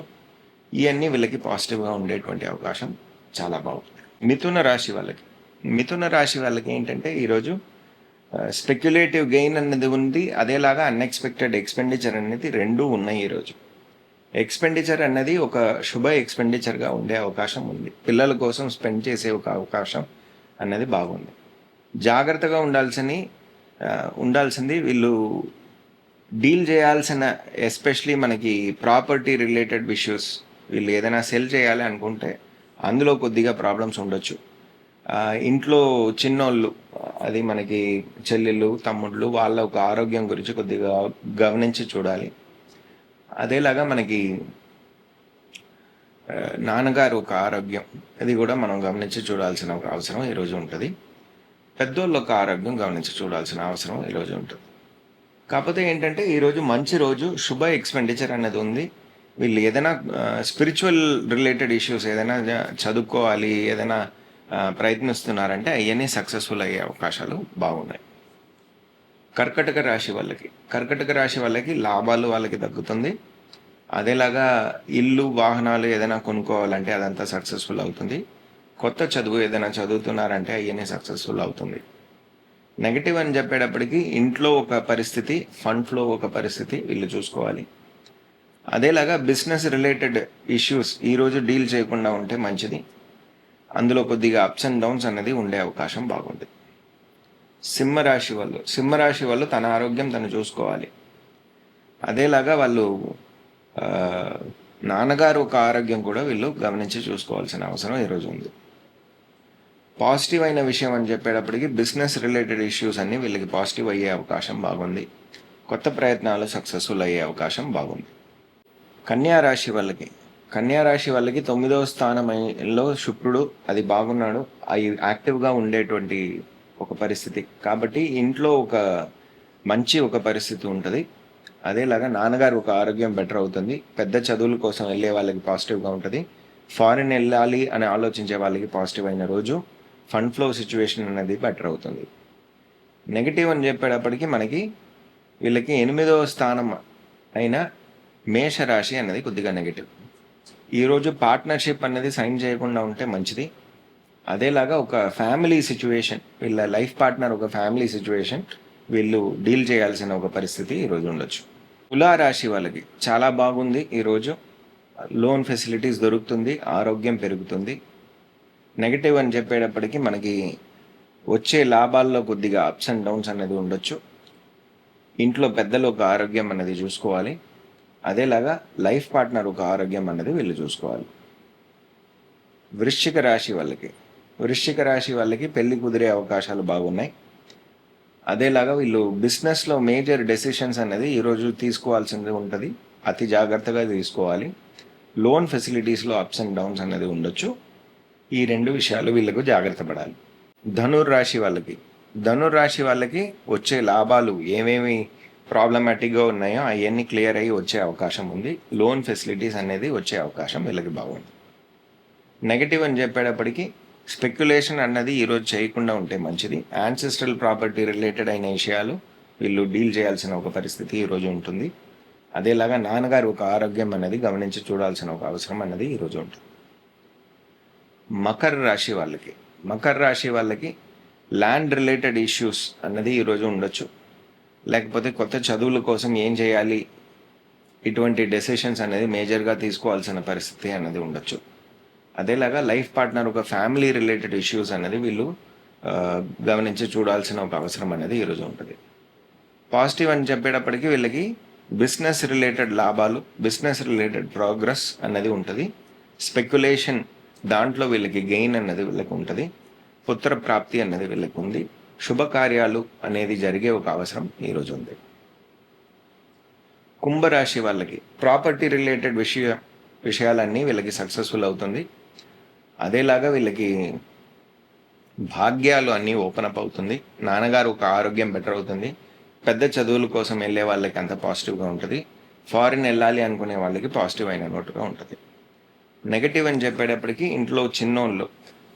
ఇవన్నీ వీళ్ళకి పాజిటివ్గా ఉండేటువంటి అవకాశం చాలా బాగుంది. మిథున రాశి వాళ్ళకి ఏంటంటే ఈరోజు స్పెక్యులేటివ్ గెయిన్ అనేది ఉంది. అదేలాగా అన్ఎక్స్పెక్టెడ్ ఎక్స్పెండిచర్ అనేది రెండూ ఉన్నాయి ఈరోజు. ఎక్స్పెండిచర్ అన్నది ఒక శుభ ఎక్స్పెండిచర్గా ఉండే అవకాశం ఉంది. పిల్లల కోసం స్పెండ్ చేసే ఒక అవకాశం అన్నది బాగుంది. జాగ్రత్తగా ఉండాల్సింది వీళ్ళు డీల్ చేయాల్సిన ఎస్పెషలీ మనకి ప్రాపర్టీ రిలేటెడ్ ఇష్యూస్, వీళ్ళు ఏదైనా సెల్ చేయాలి అనుకుంటే అందులో కొద్దిగా ప్రాబ్లమ్స్ ఉండొచ్చు. ఇంట్లో చిన్నోళ్ళు, అది మనకి చెల్లెళ్ళు తమ్ముళ్ళు, వాళ్ళ ఒక ఆరోగ్యం గురించి కొద్దిగా గమనించి చూడాలి. అదేలాగా మనకి నాన్నగారు ఒక ఆరోగ్యం, అది కూడా మనం గమనించి చూడాల్సిన ఒక అవసరం ఈరోజు ఉంటుంది. పెద్దోళ్ళ ఒక ఆరోగ్యం గమనించి చూడాల్సిన అవసరం ఈరోజు ఉంటుంది. కాకపోతే ఏంటంటే ఈరోజు మంచి రోజు, శుభ ఎక్స్పెండిచర్ అనేది ఉంది. వీళ్ళు ఏదైనా స్పిరిచువల్ రిలేటెడ్ ఇష్యూస్ ఏదైనా చదువుకోవాలి, ఏదైనా ప్రయత్నిస్తున్నారంటే అవన్నీ సక్సెస్ఫుల్ అయ్యే అవకాశాలు బాగున్నాయి. కర్కటక రాశి వాళ్ళకి లాభాలు వాళ్ళకి తగ్గుతుంది. అదేలాగా ఇల్లు వాహనాలు ఏదైనా కొనుక్కోవాలంటే అదంతా సక్సెస్ఫుల్ అవుతుంది. కొత్త చదువు ఏదైనా చదువుతున్నారంటే అవన్నీ సక్సెస్ఫుల్ అవుతుంది. నెగిటివ్ అని చెప్పేటప్పటికి ఇంట్లో ఒక పరిస్థితి, ఫండ్ ఫ్లో ఒక పరిస్థితి వీళ్ళు చూసుకోవాలి. అదేలాగా బిజినెస్ రిలేటెడ్ ఇష్యూస్ ఈరోజు డీల్ చేయకుండా ఉంటే మంచిది. అందులో కొద్దిగా అప్స్ అండ్ డౌన్స్ అనేది ఉండే అవకాశం బాగుంది. సింహరాశి వాళ్ళు తన ఆరోగ్యం తను చూసుకోవాలి. అదేలాగా వాళ్ళు నాన్నగారు ఒక ఆరోగ్యం కూడా వీళ్ళు గమనించి చూసుకోవాల్సిన అవసరం ఈరోజు ఉంది. పాజిటివ్ అయిన విషయం అని చెప్పేటప్పటికి బిజినెస్ రిలేటెడ్ ఇష్యూస్ అన్నీ వీళ్ళకి పాజిటివ్ అయ్యే అవకాశం బాగుంది. కొత్త ప్రయత్నాలు సక్సెస్ఫుల్ అయ్యే అవకాశం బాగుంది. కన్యా రాశి వాళ్ళకి 9వ స్థానంలో శుక్రుడు అది బాగున్నాడు, అవి యాక్టివ్గా ఉండేటువంటి ఒక పరిస్థితి. కాబట్టి ఇంట్లో ఒక మంచి ఒక పరిస్థితి ఉంటుంది. అదేలాగా నాన్నగారు ఒక ఆరోగ్యం బెటర్ అవుతుంది. పెద్ద చదువుల కోసం వెళ్ళే వాళ్ళకి పాజిటివ్గా ఉంటుంది. ఫారిన్ వెళ్ళాలి అని ఆలోచించే వాళ్ళకి పాజిటివ్ అయిన రోజు. ఫండ్ ఫ్లో సిచ్యువేషన్ అనేది బెటర్ అవుతుంది. నెగిటివ్ అని చెప్పేటప్పటికి మనకి వీళ్ళకి 8వ స్థానం అయిన మేషరాశి అనేది కొద్దిగా నెగిటివ్. ఈరోజు పార్ట్నర్షిప్ అనేది సైన్ చేయకుండా ఉంటే మంచిది. అదేలాగా ఒక ఫ్యామిలీ సిచ్యువేషన్, వీళ్ళ లైఫ్ పార్ట్నర్ ఒక ఫ్యామిలీ సిచ్యువేషన్ వీళ్ళు డీల్ చేయాల్సిన ఒక పరిస్థితి ఈరోజు ఉండొచ్చు. తులారాశి వాళ్ళకి చాలా బాగుంది. ఈరోజు లోన్ ఫెసిలిటీస్ దొరుకుతుంది, ఆరోగ్యం పెరుగుతుంది. నెగిటివ్ అని చెప్పేటప్పటికి మనకి వచ్చే లాభాల్లో కొద్దిగా అప్స్ అండ్ డౌన్స్ అనేది ఉండొచ్చు. ఇంట్లో పెద్దలు ఒక ఆరోగ్యం అనేది చూసుకోవాలి. అదేలాగా లైఫ్ పార్ట్నర్ ఒక ఆరోగ్యం అనేది వీళ్ళు చూసుకోవాలి. వృశ్చిక రాశి వాళ్ళకి పెళ్లి కుదిరే అవకాశాలు బాగున్నాయి. అదేలాగా వీళ్ళు బిజినెస్లో మేజర్ డెసిషన్స్ అనేది ఈరోజు తీసుకోవాల్సింది ఉంటుంది, అతి జాగ్రత్తగా తీసుకోవాలి. లోన్ ఫెసిలిటీస్లో అప్స్ అండ్ డౌన్స్ అనేది ఉండొచ్చు. ఈ 2 విషయాలు వీళ్ళకు జాగ్రత్త పడాలి. ధనుర్రాశి వాళ్ళకి వచ్చే లాభాలు ఏమేమి ప్రాబ్లమాటిక్గా ఉన్నాయో అవన్నీ క్లియర్ అయ్యి వచ్చే అవకాశం ఉంది. లోన్ ఫెసిలిటీస్ అనేది వచ్చే అవకాశం వీళ్ళకి బాగుంది. నెగిటివ్ అని చెప్పేటప్పటికి స్పెక్యులేషన్ అన్నది ఈరోజు చేయకుండా ఉంటే మంచిది. యాన్సెస్ట్రల్ ప్రాపర్టీ రిలేటెడ్ అయిన విషయాలు వీళ్ళు డీల్ చేయాల్సిన ఒక పరిస్థితి ఈరోజు ఉంటుంది. అదేలాగా నాన్నగారు ఒక ఆరోగ్యం అనేది గమనించి చూడాల్సిన ఒక అవసరం అనేది ఈరోజు ఉంటుంది. మకర రాశి వాళ్ళకి ల్యాండ్ రిలేటెడ్ ఇష్యూస్ అన్నది ఈరోజు ఉండొచ్చు. లేకపోతే కొత్త చదువుల కోసం ఏం చేయాలి, ఇటువంటి డెసిషన్స్ అనేది మేజర్గా తీసుకోవాల్సిన పరిస్థితి అన్నది ఉండొచ్చు. అదేలాగా లైఫ్ పార్ట్నర్ ఒక ఫ్యామిలీ రిలేటెడ్ ఇష్యూస్ అనేది వీళ్ళు గమనించి చూడాల్సిన ఒక అవసరం అనేది ఈరోజు ఉంటుంది. పాజిటివ్ అని చెప్పేటప్పటికి వీళ్ళకి బిజినెస్ రిలేటెడ్ లాభాలు, బిజినెస్ రిలేటెడ్ ప్రోగ్రెస్ అన్నది ఉంటుంది. స్పెక్యులేషన్ దాంట్లో వీళ్ళకి గెయిన్ అన్నది వీళ్ళకి ఉంటుంది. పుత్ర ప్రాప్తి అన్నది వీళ్ళకి ఉంది. శుభకార్యాలు అనేది జరిగే ఒక అవసరం ఈరోజు ఉంది. కుంభరాశి వాళ్ళకి ప్రాపర్టీ రిలేటెడ్ విషయాలన్నీ వీళ్ళకి సక్సెస్ఫుల్ అవుతుంది. అదేలాగా వీళ్ళకి భాగ్యాలు అన్నీ ఓపెన్ అప్ అవుతుంది. నాన్నగారు ఒక ఆరోగ్యం బెటర్ అవుతుంది. పెద్ద చదువుల కోసం వెళ్ళే వాళ్ళకి అంత పాజిటివ్గా ఉంటుంది. ఫారిన్ వెళ్ళాలి అనుకునే వాళ్ళకి పాజిటివ్ అయిన నోటుగా ఉంటుంది. నెగటివ్ అని చెప్పేటప్పటికి ఇంట్లో చిన్నోళ్ళు,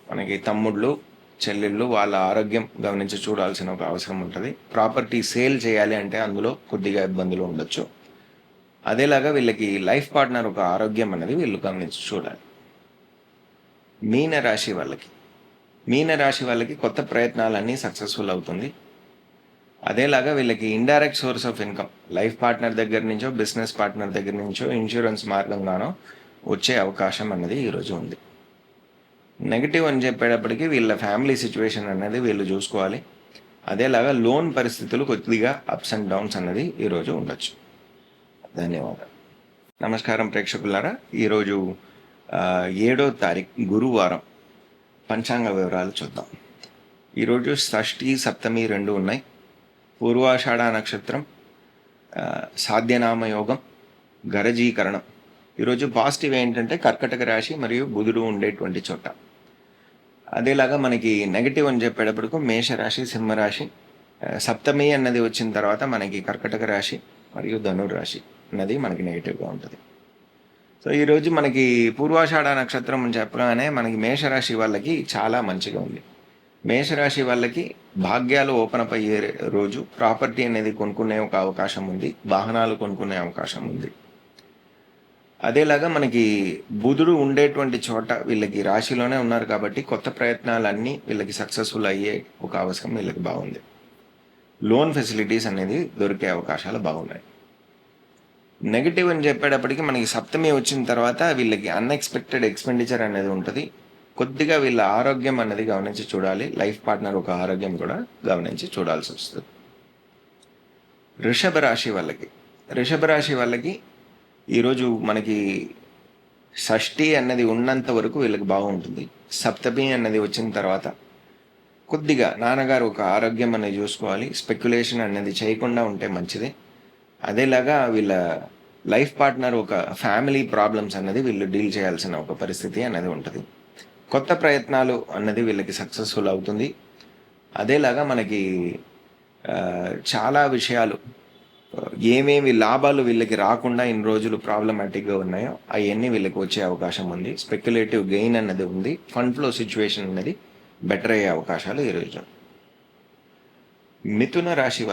మనకి తమ్ముళ్ళు చెల్లెళ్ళు, వాళ్ళ ఆరోగ్యం గమనించి చూడాల్సిన ఒక అవసరం ఉంటుంది. ప్రాపర్టీ సేల్ చేయాలి అంటే అందులో కొద్దిగా ఇబ్బందులు ఉండొచ్చు. అదేలాగా వీళ్ళకి లైఫ్ పార్ట్నర్ ఒక ఆరోగ్యం అనేది వీళ్ళు గమనించి చూడాలి. మీనరాశి వాళ్ళకి కొత్త ప్రయత్నాలన్నీ సక్సెస్ఫుల్ అవుతుంది. అదేలాగా వీళ్ళకి indirect source of income life partner దగ్గర నుంచో, బిజినెస్ పార్ట్నర్ దగ్గర నుంచో, ఇన్సూరెన్స్ మార్గంగానో వచ్చే అవకాశం అనేది ఈరోజు ఉంది. నెగిటివ్ అని చెప్పేటప్పటికి వీళ్ళ ఫ్యామిలీ సిచ్యువేషన్ అనేది వీళ్ళు చూసుకోవాలి. అదేలాగా లోన్ పరిస్థితులు కొద్దిగా అప్స్ అండ్ డౌన్స్ అన్నది ఈరోజు ఉండొచ్చు. ధన్యవాదాలు. నమస్కారం ప్రేక్షకులారా. ఈరోజు 7వ తారీఖు గురువారం పంచాంగ వివరాలు చూద్దాం. ఈరోజు షష్ఠి సప్తమి 2 ఉన్నాయి. పూర్వాషాఢ నక్షత్రం, సాధ్యనామ యోగం, గరజీకరణం. ఈరోజు పాజిటివ్ ఏంటంటే కర్కటక రాశి మరియు బుధుడు ఉండేటువంటి చోట. అదేలాగా మనకి నెగటివ్ అని చెప్పేటప్పటికు మేషరాశి, సింహరాశి. సప్తమి అన్నది వచ్చిన తర్వాత మనకి కర్కటక రాశి మరియు ధనుర్రాశి అన్నది మనకి నెగిటివ్గా ఉంటుంది. సో ఈరోజు మనకి పూర్వాషాఢ నక్షత్రం అని చెప్పగానే మనకి మేషరాశి వాళ్ళకి చాలా మంచిగా ఉంది. మేషరాశి వాళ్ళకి భాగ్యాలు ఓపెన్ అప్ అయ్యే రోజు. ప్రాపర్టీ అనేది కొనుక్కునే ఒక అవకాశం ఉంది, వాహనాలు కొనుక్కునే అవకాశం ఉంది. అదేలాగా మనకి బుధుడు ఉండేటువంటి చోట వీళ్ళకి రాశిలోనే ఉన్నారు కాబట్టి కొత్త ప్రయత్నాలన్నీ వీళ్ళకి సక్సెస్ఫుల్ అయ్యే ఒక అవకాశం వీళ్ళకి బాగుంది. లోన్ ఫెసిలిటీస్ అనేది దొరికే అవకాశాలు బాగున్నాయి. నెగిటివ్ అని చెప్పేటప్పటికి మనకి సప్తమి వచ్చిన తర్వాత వీళ్ళకి అన్ఎక్స్పెక్టెడ్ ఎక్స్పెండిచర్ అనేది ఉంటుంది. కొద్దిగా వీళ్ళ ఆరోగ్యం అనేది గమనించి చూడాలి. లైఫ్ పార్ట్నర్ ఒక ఆరోగ్యం కూడా గమనించి చూడాల్సి వస్తుంది. వృషభ రాశి వాళ్ళకి ఈరోజు మనకి షష్ఠి అన్నది ఉన్నంత వరకు వీళ్ళకి బాగుంటుంది. సప్తమి అన్నది వచ్చిన తర్వాత కొద్దిగా నాన్నగారు ఒక ఆరోగ్యం అనేది చూసుకోవాలి. స్పెక్యులేషన్ అనేది చేయకుండా ఉంటే మంచిది. అదేలాగా వీళ్ళ లైఫ్ పార్ట్నర్ ఒక ఫ్యామిలీ ప్రాబ్లమ్స్ అన్నది వీళ్ళు డీల్ చేయాల్సిన ఒక పరిస్థితి అనేది ఉంటుంది. కొత్త ప్రయత్నాలు అన్నది వీళ్ళకి సక్సెస్ఫుల్ అవుతుంది. అదేలాగా మనకి చాలా విషయాలు ఏమేమి లాభాలు వీళ్ళకి రాకుండా ఇన్ని రోజులు ప్రాబ్లమాటిక్గా ఉన్నాయో అవన్నీ వీళ్ళకి వచ్చే అవకాశం ఉంది. స్పెక్యులేటివ్ గెయిన్ అన్నది ఉంది. ఫండ్ ఫ్లో సిచ్యువేషన్ అనేది బెటర్ అయ్యే అవకాశాలు ఈరోజు. మిథున రాశి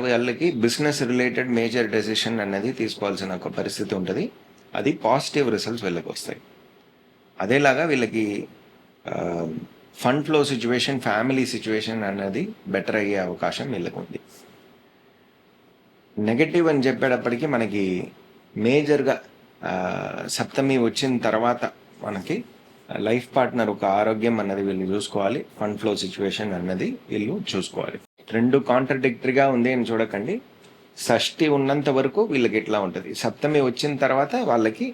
వాళ్ళకి బిజినెస్ రిలేటెడ్ మేజర్ డెసిషన్ అనేది తీసుకోవాల్సిన ఒక పరిస్థితి ఉంటుంది. అది పాజిటివ్ రిజల్ట్స్ వీళ్ళకి వస్తాయి. అదేలాగా వీళ్ళకి fund flow situation, family situation అనేది బెటర్ అయ్యే అవకాశం వీళ్ళకి ఉంది. నెగటివ్ అని చెప్పేటప్పటికీ మనకి మేజర్గా సప్తమి వచ్చిన తర్వాత మనకి లైఫ్ పార్ట్నర్ ఒక ఆరోగ్యం అన్నది వీళ్ళు చూసుకోవాలి. ఫండ్ ఫ్లో సిచ్యువేషన్ అన్నది వీళ్ళు చూసుకోవాలి. రెండు కాంట్రడిక్టరీగా ఉంది అని చూడకండి. షష్ఠి ఉన్నంత వరకు వీళ్ళకి ఇట్లా ఉంటుంది. సప్తమి వచ్చిన తర్వాత వాళ్ళకి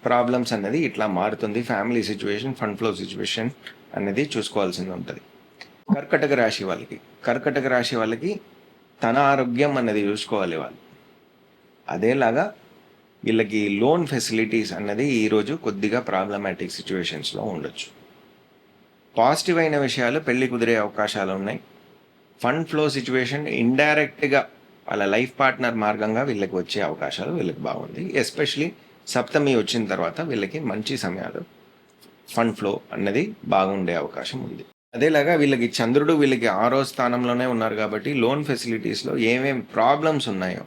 ప్రాబ్లమ్స్ అన్నది ఇట్లా మారుతుంది. Family situation, fund flow situation అనేది చూసుకోవాల్సింది ఉంటుంది. కర్కటక రాశి వాళ్ళకి తన ఆరోగ్యం అన్నది చూసుకోవాలి వాళ్ళు. అదేలాగా వీళ్ళకి లోన్ ఫెసిలిటీస్ అన్నది ఈరోజు కొద్దిగా ప్రాబ్లమాటిక్ సిచ్యువేషన్స్లో ఉండొచ్చు. పాజిటివ్ అయిన విషయాలు పెళ్లి కుదిరే అవకాశాలు ఉన్నాయి. ఫండ్ ఫ్లో సిచ్యువేషన్ ఇండైరెక్ట్గా వాళ్ళ లైఫ్ పార్ట్నర్ మార్గంగా వీళ్ళకి వచ్చే అవకాశాలు వీళ్ళకి బాగుంది. ఎస్పెషలీ సప్తమి వచ్చిన తర్వాత వీళ్ళకి మంచి సమయాలు, ఫండ్ ఫ్లో అన్నది బాగుండే అవకాశం ఉంది. అదేలాగా వీళ్ళకి చంద్రుడు వీళ్ళకి 6వ స్థానంలోనే ఉన్నారు కాబట్టి లోన్ ఫెసిలిటీస్లో ఏమేమి ప్రాబ్లమ్స్ ఉన్నాయో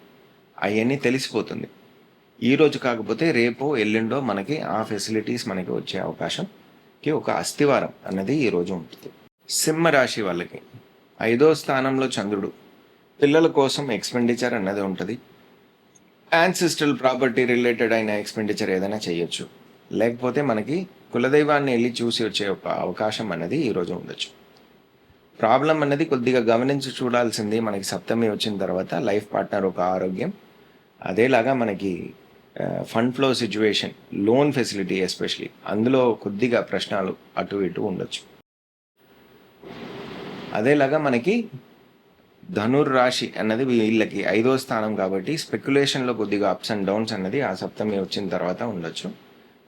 అవన్నీ తెలిసిపోతుంది. ఈరోజు కాకపోతే రేపో ఎల్లుండో మనకి ఆ ఫెసిలిటీస్ మనకి వచ్చే అవకాశంకి ఒక అస్థివారం అన్నది ఈరోజు ఉంటుంది. సింహరాశి వాళ్ళకి 5వ స్థానంలో చంద్రుడు. పిల్లల కోసం ఎక్స్పెండిచర్ అన్నది ఉంటుంది. యాన్సిస్ట్రల్ ప్రాపర్టీ రిలేటెడ్ అయిన ఎక్స్పెండిచర్ ఏదైనా చేయొచ్చు. లేకపోతే మనకి కులదైవాన్ని వెళ్ళి చూసి వచ్చే ఒక అవకాశం అనేది ఈరోజు ఉండొచ్చు. ప్రాబ్లం అనేది కొద్దిగా గమనించి చూడాల్సింది మనకి సప్తమి వచ్చిన తర్వాత లైఫ్ పార్ట్నర్ ఒక ఆరోగ్యం. అదేలాగా మనకి fund flow situation, loan facility especially అందులో కొద్దిగా ప్రశ్నలు అటు ఇటు ఉండొచ్చు. అదేలాగా మనకి ధనుర్రాశి అన్నది వీళ్ళకి 5వ స్థానం కాబట్టి స్పెక్యులేషన్లో కొద్దిగా అప్స్ అండ్ డౌన్స్ అన్నది ఆ సప్తమి వచ్చిన తర్వాత ఉండొచ్చు.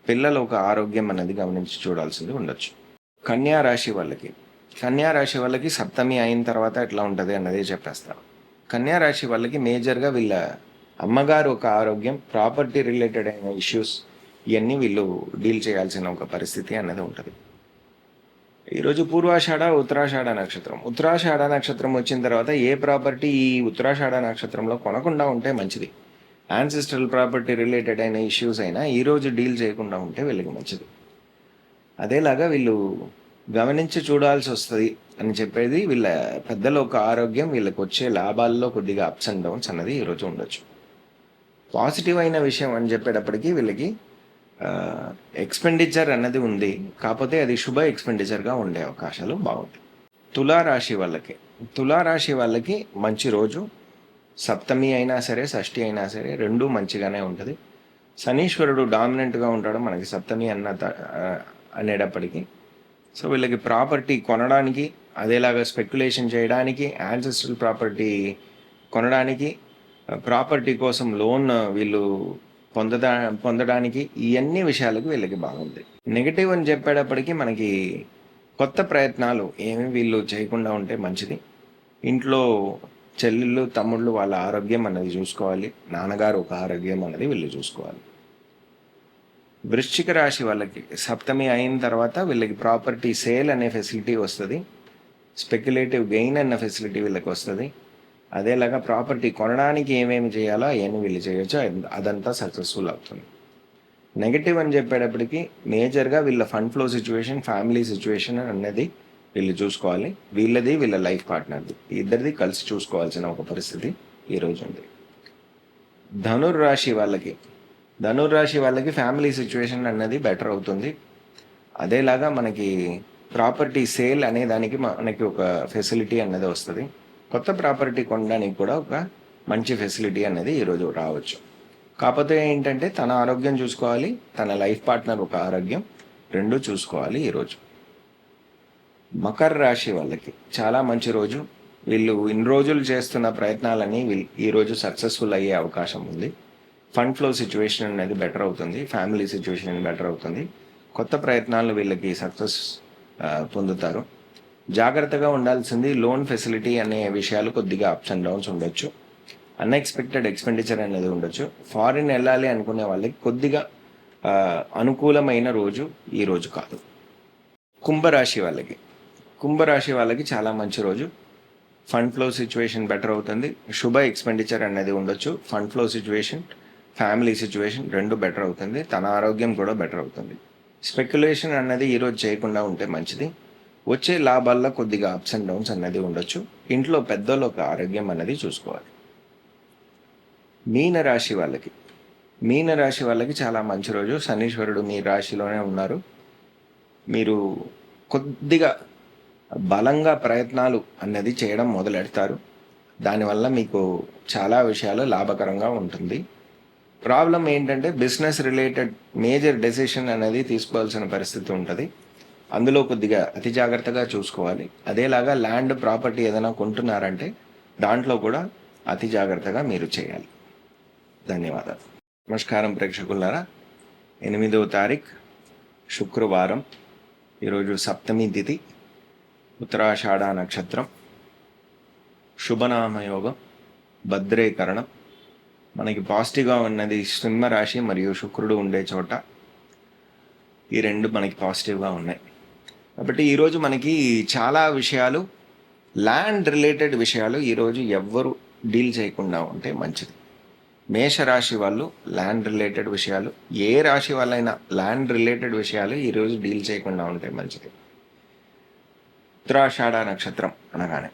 పిల్లలు ఒక ఆరోగ్యం అన్నది గమనించి చూడాల్సింది ఉండొచ్చు. కన్యా రాశి వాళ్ళకి సప్తమి అయిన తర్వాత ఎట్లా ఉంటుంది అన్నది చెప్పేస్తాను. కన్యా రాశి వాళ్ళకి మేజర్గా వీళ్ళ అమ్మగారు ఒక ఆరోగ్యం, ప్రాపర్టీ రిలేటెడ్ అయిన ఇష్యూస్ ఇవన్నీ వీళ్ళు డీల్ చేయాల్సిన ఒక పరిస్థితి అన్నది ఉంటుంది. ఈరోజు పూర్వాషాఢ, ఉత్తరాషాఢ నక్షత్రం వచ్చిన తర్వాత ఏ ప్రాపర్టీ ఈ ఉత్తరాషాఢ నక్షత్రంలో కొనకుండా ఉంటే మంచిది. యాన్సిస్ట్రల్ ప్రాపర్టీ రిలేటెడ్ అయిన ఇష్యూస్ అయినా ఈరోజు డీల్ చేయకుండా ఉంటే వీళ్ళకి మంచిది. అదేలాగా వీళ్ళు గమనించి చూడాల్సి వస్తుంది అని చెప్పేది వీళ్ళ పెద్దల ఒక ఆరోగ్యం. వీళ్ళకి వచ్చే లాభాల్లో కొద్దిగా అప్స్ అండ్ డౌన్స్ అన్నది ఈరోజు ఉండొచ్చు. పాజిటివ్ అయిన విషయం అని చెప్పేటప్పటికీ వీళ్ళకి ఎక్స్పెండిచర్ అన్నది ఉంది, కాకపోతే అది శుభ ఎక్స్పెండిచర్గా ఉండే అవకాశాలు బాగుంటాయి. తులారాశి తులారాశి వాళ్ళకి మంచి రోజు. సప్తమి అయినా సరే, షష్ఠి అయినా సరే రెండూ మంచిగానే ఉంటుంది. శనీశ్వరుడు డామినెంట్గా ఉంటాడు మనకి సప్తమి అనేటప్పటికీ. సో వీళ్ళకి ప్రాపర్టీ కొనడానికి, అదేలాగా స్పెక్యులేషన్ చేయడానికి, యాన్సెస్ట్రల్ ప్రాపర్టీ కొనడానికి, ప్రాపర్టీ కోసం లోన్ వీళ్ళు పొందడానికి, ఇవన్నీ విషయాలకు వీళ్ళకి బాగుంది. నెగిటివ్ అని చెప్పేటప్పటికీ మనకి కొత్త ప్రయత్నాలు ఏమి వీళ్ళు చేయకుండా ఉంటే మంచిది. ఇంట్లో చెల్లెళ్ళు, తమ్ముళ్ళు వాళ్ళ ఆరోగ్యం అన్నది చూసుకోవాలి. నాన్నగారు ఒక ఆరోగ్యం అన్నది వీళ్ళు చూసుకోవాలి. వృశ్చిక రాశి వాళ్ళకి సప్తమి అయిన తర్వాత వీళ్ళకి ప్రాపర్టీ సేల్ అనే ఫెసిలిటీ వస్తుంది. స్పెక్యులేటివ్ గెయిన్ అన్న ఫెసిలిటీ వీళ్ళకి వస్తుంది. అదేలాగా ప్రాపర్టీ కొనడానికి ఏమేమి చేయాలో అవన్నీ వీళ్ళు చేయొచ్చు, అదంతా సక్సెస్ఫుల్ అవుతుంది. నెగటివ్ అని చెప్పేటప్పటికి మేజర్గా వీళ్ళ fund flow situation, family situation అనేది వీళ్ళు చూసుకోవాలి. వీళ్ళది, వీళ్ళ లైఫ్ పార్ట్నర్ది, ఇద్దరిది కలిసి చూసుకోవాల్సిన ఒక పరిస్థితి ఈరోజు ఉంది. ధనుర్రాశి వాళ్ళకి ఫ్యామిలీ సిచ్యువేషన్ అన్నది బెటర్ అవుతుంది. అదేలాగా మనకి ప్రాపర్టీ సేల్ అనే దానికి మనకి ఒక ఫెసిలిటీ అన్నది వస్తుంది. కొత్త ప్రాపర్టీ కొనడానికి కూడా ఒక మంచి ఫెసిలిటీ అనేది ఈరోజు రావచ్చు. కాకపోతే ఏంటంటే తన ఆరోగ్యం చూసుకోవాలి, తన లైఫ్ పార్ట్నర్ ఒక ఆరోగ్యం రెండూ చూసుకోవాలి ఈరోజు. మకర రాశి వాళ్ళకి చాలా మంచి రోజు. వీళ్ళు ఇన్ని రోజులు చేస్తున్న ప్రయత్నాలన్నీ ఈరోజు సక్సెస్ఫుల్ అయ్యే అవకాశం ఉంది. ఫండ్ ఫ్లో సిచ్యువేషన్ అనేది బెటర్ అవుతుంది, ఫ్యామిలీ సిచ్యువేషన్ బెటర్ అవుతుంది. కొత్త ప్రయత్నాలు వీళ్ళకి సక్సెస్ పొందుతారు. జాగ్రత్తగా ఉండాల్సింది లోన్ ఫెసిలిటీ అనే విషయాలు కొద్దిగా అప్స్ అండ్ డౌన్స్ ఉండొచ్చు. అన్ఎక్స్పెక్టెడ్ ఎక్స్పెండిచర్ అనేది ఉండొచ్చు. ఫారిన్ వెళ్ళాలి అనుకునే వాళ్ళకి కొద్దిగా అనుకూలమైన రోజు ఈ రోజు కాదు. కుంభరాశి వాళ్ళకి చాలా మంచి రోజు. ఫండ్ ఫ్లో సిచ్యువేషన్ బెటర్ అవుతుంది. శుభ ఎక్స్పెండిచర్ అనేది ఉండొచ్చు. Fund flow situation, family situation రెండు బెటర్ అవుతుంది. తన ఆరోగ్యం కూడా బెటర్ అవుతుంది. స్పెక్యులేషన్ అన్నది ఈరోజు చేయకుండా ఉంటే మంచిది. వచ్చే లాభాల్లో కొద్దిగా అప్స్ అండ్ డౌన్స్ అన్నది ఉండొచ్చు. ఇంట్లో పెద్దోళ్ళ ఒక ఆరోగ్యం అన్నది చూసుకోవాలి. మీనరాశి వాళ్ళకి చాలా మంచి రోజు. శనీశ్వరుడు మీ రాశిలోనే ఉన్నారు. మీరు కొద్దిగా బలంగా ప్రయత్నాలు అన్నది చేయడం మొదలెడతారు. దానివల్ల మీకు చాలా విషయాలు లాభకరంగా ఉంటుంది. ప్రాబ్లం ఏంటంటే బిజినెస్ రిలేటెడ్ మేజర్ డెసిషన్ అనేది తీసుకోవాల్సిన పరిస్థితి ఉంటుంది. అందులో కొద్దిగా అతి జాగ్రత్తగా చూసుకోవాలి. అదేలాగా ల్యాండ్, ప్రాపర్టీ ఏదైనా కొంటున్నారంటే దాంట్లో కూడా అతి జాగ్రత్తగా మీరు చేయాలి. ధన్యవాదాలు. నమస్కారం ప్రేక్షకులారా. 8వ తారీఖు శుక్రవారం. ఈరోజు సప్తమి తిథి, ఉత్తరాషాఢ నక్షత్రం, శుభనామయోగం, భద్రేకరణం. మనకి పాజిటివ్గా ఉన్నది సింహరాశి మరియు శుక్రుడు ఉండే చోట. ఈ రెండు మనకి పాజిటివ్గా ఉన్నాయి. కాబట్టి ఈరోజు మనకి చాలా విషయాలు, ల్యాండ్ రిలేటెడ్ విషయాలు ఈరోజు ఎవ్వరు డీల్ చేయకుండా ఉంటే మంచిది. మేషరాశి వాళ్ళు ల్యాండ్ రిలేటెడ్ విషయాలు, ఏ రాశి వాళ్ళైనా ల్యాండ్ రిలేటెడ్ విషయాలు ఈరోజు డీల్ చేయకుండా ఉంటే మంచిది. ఉత్తరాషాఢ నక్షత్రం అనగానే.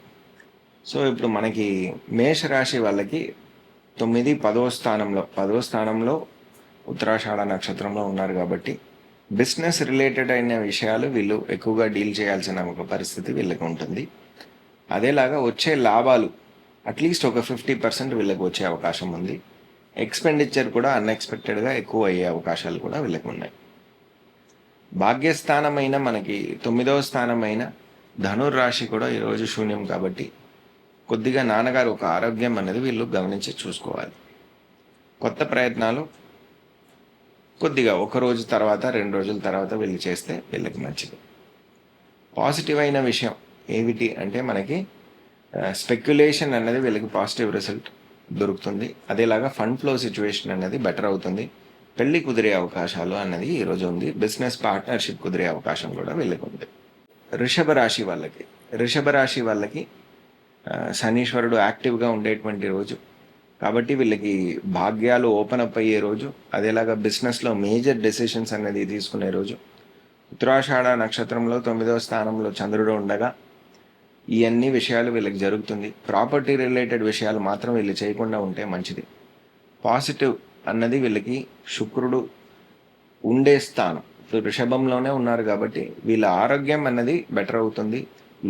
సో ఇప్పుడు మనకి మేషరాశి వాళ్ళకి 9, 10వ స్థానంలో ఉత్తరాషాఢ నక్షత్రంలో ఉన్నారు. కాబట్టి బిజినెస్ రిలేటెడ్ అయిన విషయాలు వీళ్ళు ఎక్కువగా డీల్ చేయాల్సిన ఒక పరిస్థితి వీళ్ళకి ఉంటుంది. అదేలాగా వచ్చే లాభాలు అట్లీస్ట్ ఒక 50% వీళ్ళకి వచ్చే అవకాశం ఉంది. ఎక్స్పెండిచర్ కూడా అన్ఎక్స్పెక్టెడ్గా ఎక్కువ అయ్యే అవకాశాలు కూడా వీళ్ళకి ఉన్నాయి. భాగ్యస్థానమైన మనకి 9వ స్థానమైన ధనుర్రాశి కూడా ఈరోజు శూన్యం. కాబట్టి కొద్దిగా నాన్నగారు ఒక ఆరోగ్యం అనేది వీళ్ళు గమనించి చూసుకోవాలి. కొత్త ప్రయత్నాలు కొద్దిగా ఒక రోజు తర్వాత, 2 రోజుల తర్వాత వీళ్ళు చేస్తే వీళ్ళకి మంచిది. పాజిటివ్ అయిన విషయం ఏమిటి అంటే మనకి స్పెక్యులేషన్ అనేది వీళ్ళకి పాజిటివ్ రిజల్ట్ దొరుకుతుంది. అదేలాగా ఫండ్ ఫ్లో సిచ్యువేషన్ అనేది బెటర్ అవుతుంది. పెళ్లి కుదిరే అవకాశాలు అన్నది ఈరోజు ఉంది. బిజినెస్ పార్ట్నర్షిప్ కుదిరే అవకాశం కూడా వీళ్ళకి ఉంది. వృషభ రాశి వాళ్ళకి శనీశ్వరుడు యాక్టివ్గా ఉండేటువంటి రోజు. కాబట్టి వీళ్ళకి భాగ్యాలు ఓపెన్ అప్ అయ్యే రోజు. అదేలాగా బిజినెస్లో మేజర్ డెసిషన్స్ అనేది తీసుకునే రోజు. ఉత్తరాషాఢ నక్షత్రంలో 9వ స్థానంలో చంద్రుడు ఉండగా ఈ అన్ని విషయాలు వీళ్ళకి జరుగుతుంది. ప్రాపర్టీ రిలేటెడ్ విషయాలు మాత్రం వీళ్ళు చేయకుండా ఉంటే మంచిది. పాజిటివ్ అన్నది వీళ్ళకి శుక్రుడు ఉండే స్థానం. ఇప్పుడు వృషభంలోనే ఉన్నారు కాబట్టి వీళ్ళ ఆరోగ్యం అన్నది బెటర్ అవుతుంది.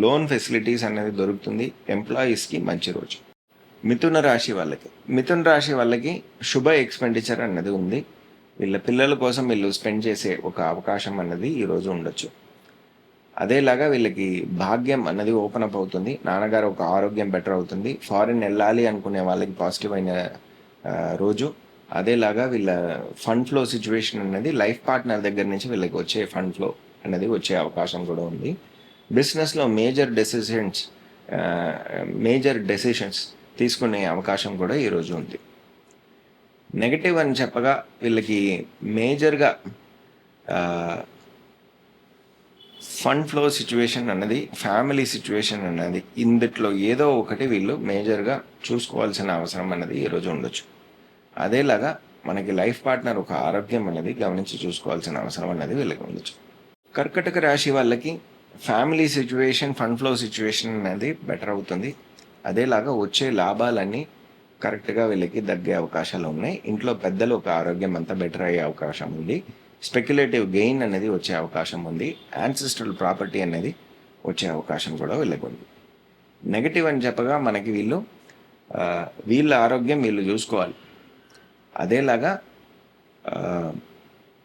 లోన్ ఫెసిలిటీస్ అనేది దొరుకుతుంది. ఎంప్లాయీస్కి మంచి రోజు. మిథున రాశి వాళ్ళకి శుభ ఎక్స్పెండిచర్ అన్నది ఉంది. వీళ్ళ పిల్లల కోసం వీళ్ళు స్పెండ్ చేసే ఒక అవకాశం అన్నది ఈరోజు ఉండొచ్చు. అదేలాగా వీళ్ళకి భాగ్యం అన్నది ఓపెన్ అప్ అవుతుంది. నాన్నగారు ఒక ఆరోగ్యం బెటర్ అవుతుంది. ఫారిన్ వెళ్ళాలి అనుకునే వాళ్ళకి పాజిటివ్ అయిన రోజు. అదేలాగా వీళ్ళ ఫండ్ ఫ్లో సిచ్యువేషన్ అనేది లైఫ్ పార్ట్నర్ దగ్గర నుంచి వీళ్ళకి వచ్చే ఫండ్ ఫ్లో అనేది వచ్చే అవకాశం కూడా ఉంది. బిజినెస్లో మేజర్ డెసిషన్స్ తీసుకునే అవకాశం కూడా ఈరోజు ఉంది. నెగటివ్ అని చెప్పగా వీళ్ళకి మేజర్గా ఫండ్ ఫ్లో సిచ్యువేషన్ అన్నది, ఫ్యామిలీ సిచ్యువేషన్ అన్నది, ఇందుట్లో ఏదో ఒకటి వీళ్ళు మేజర్గా చూసుకోవాల్సిన అవసరం అన్నది ఈరోజు ఉండొచ్చు. అదేలాగా మనకి లైఫ్ పార్ట్నర్ ఒక ఆరోగ్యం అనేది గమనించి చూసుకోవాల్సిన అవసరం అన్నది వీళ్ళకి ఉండొచ్చు. కర్కటక రాశి వాళ్ళకి family situation, fund flow situation అనేది బెటర్ అవుతుంది. అదేలాగా వచ్చే లాభాలన్నీ కరెక్ట్గా వీళ్ళకి తగ్గే అవకాశాలు ఉన్నాయి. ఇంట్లో పెద్దలు ఒక ఆరోగ్యం అంతా బెటర్ అయ్యే అవకాశం ఉంది. స్పెక్యులేటివ్ గెయిన్ అనేది వచ్చే అవకాశం ఉంది. యాన్సిస్ట్రల్ ప్రాపర్టీ అనేది వచ్చే అవకాశం కూడా వీళ్ళకి ఉంది. నెగటివ్ అని చెప్పగా మనకి వీళ్ళ ఆరోగ్యం వీళ్ళు చూసుకోవాలి. అదేలాగా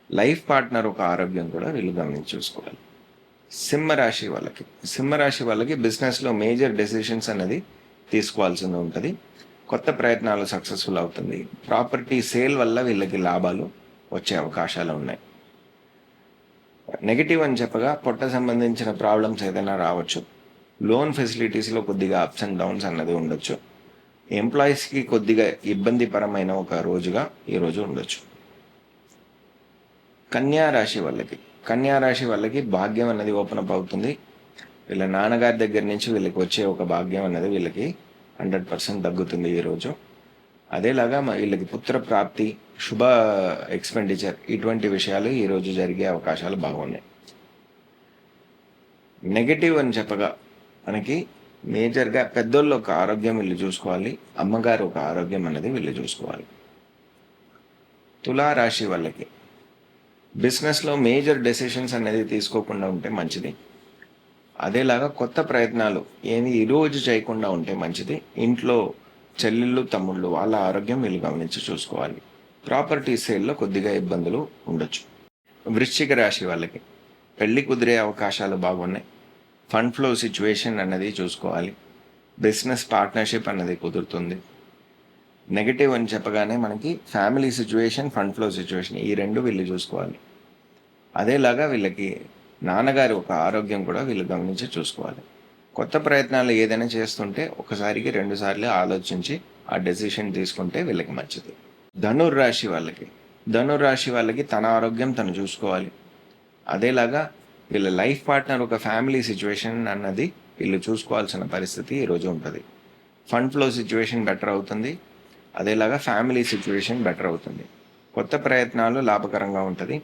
లైఫ్ పార్ట్నర్ ఒక ఆరోగ్యం కూడా వీళ్ళు గమనించి చూసుకోవాలి. సింహరాశి వాళ్ళకి బిజినెస్లో మేజర్ డెసిషన్స్ అనేది తీసుకోవాల్సింది ఉంటుంది. కొత్త ప్రయత్నాలు సక్సెస్ఫుల్ అవుతుంది. ప్రాపర్టీ సేల్ వల్ల వీళ్ళకి లాభాలు వచ్చే అవకాశాలు ఉన్నాయి. నెగిటివ్ అని చెప్పగా పొట్ట సంబంధించిన ప్రాబ్లమ్స్ ఏదైనా రావచ్చు. లోన్ ఫెసిలిటీస్లో కొద్దిగా అప్స్ అండ్ డౌన్స్ అన్నది ఉండొచ్చు. ఎంప్లాయీస్కి కొద్దిగా ఇబ్బందిపరమైన ఒక రోజుగా ఈరోజు ఉండొచ్చు. కన్యా రాశి వాళ్ళకి భాగ్యం అనేది ఓపెన్ అప్ అవుతుంది. వీళ్ళ నాన్నగారి దగ్గర నుంచి వీళ్ళకి వచ్చే ఒక భాగ్యం అనేది వీళ్ళకి 100% తగ్గుతుంది ఈరోజు. అదేలాగా వీళ్ళకి పుత్ర ప్రాప్తి, శుభ ఎక్స్పెండిచర్, ఇటువంటి విషయాలు ఈరోజు జరిగే అవకాశాలు బాగున్నాయి. నెగటివ్ అని చెప్పగా మనకి మేజర్గా పెద్దోళ్ళు ఒక ఆరోగ్యం వీళ్ళు చూసుకోవాలి. అమ్మగారు ఒక ఆరోగ్యం అనేది వీళ్ళు చూసుకోవాలి. తులారాశి వాళ్ళకి బిజినెస్లో మేజర్ డెసిషన్స్ అనేది తీసుకోకుండా ఉంటే మంచిది. అదేలాగా కొత్త ప్రయత్నాలు ఏమి ఈరోజు చేయకుండా ఉంటే మంచిది. ఇంట్లో చెల్లెళ్ళు, తమ్ముళ్ళు వాళ్ళ ఆరోగ్యం వీళ్ళు గమనించి చూసుకోవాలి. ప్రాపర్టీ సేల్లో కొద్దిగా ఇబ్బందులు ఉండొచ్చు. వృశ్చిక రాశి వాళ్ళకి పెళ్లి కుదిరే అవకాశాలు బాగున్నాయి. ఫండ్ ఫ్లో సిచ్యువేషన్ అన్నది చూసుకోవాలి. బిజినెస్ పార్ట్నర్షిప్ అన్నది కుదురుతుంది. నెగటివ్ అని చెప్పగానే మనకి family situation, fund flow situation, ఈ రెండు వీళ్ళు చూసుకోవాలి. అదేలాగా వీళ్ళకి నాన్నగారి ఒక ఆరోగ్యం కూడా వీళ్ళు గమనించి చూసుకోవాలి. కొత్త ప్రయత్నాలు ఏదైనా చేస్తుంటే ఒకసారికి 2 సార్లు ఆలోచించి ఆ డెసిషన్ తీసుకుంటే వీళ్ళకి మంచిది. ధనుర్రాశి వాళ్ళకి తన ఆరోగ్యం తను చూసుకోవాలి. అదేలాగా వీళ్ళ లైఫ్ పార్ట్నర్ ఒక ఫ్యామిలీ సిచ్యువేషన్ అన్నది వీళ్ళు చూసుకోవాల్సిన పరిస్థితి ఈరోజు ఉంటుంది. ఫండ్ ఫ్లో సిచ్యువేషన్ బెటర్ అవుతుంది. అదేలాగా ఫ్యామిలీ సిచ్యువేషన్ బెటర్ అవుతుంది. కొత్త ప్రయత్నాలు లాభకరంగా ఉంటుంది.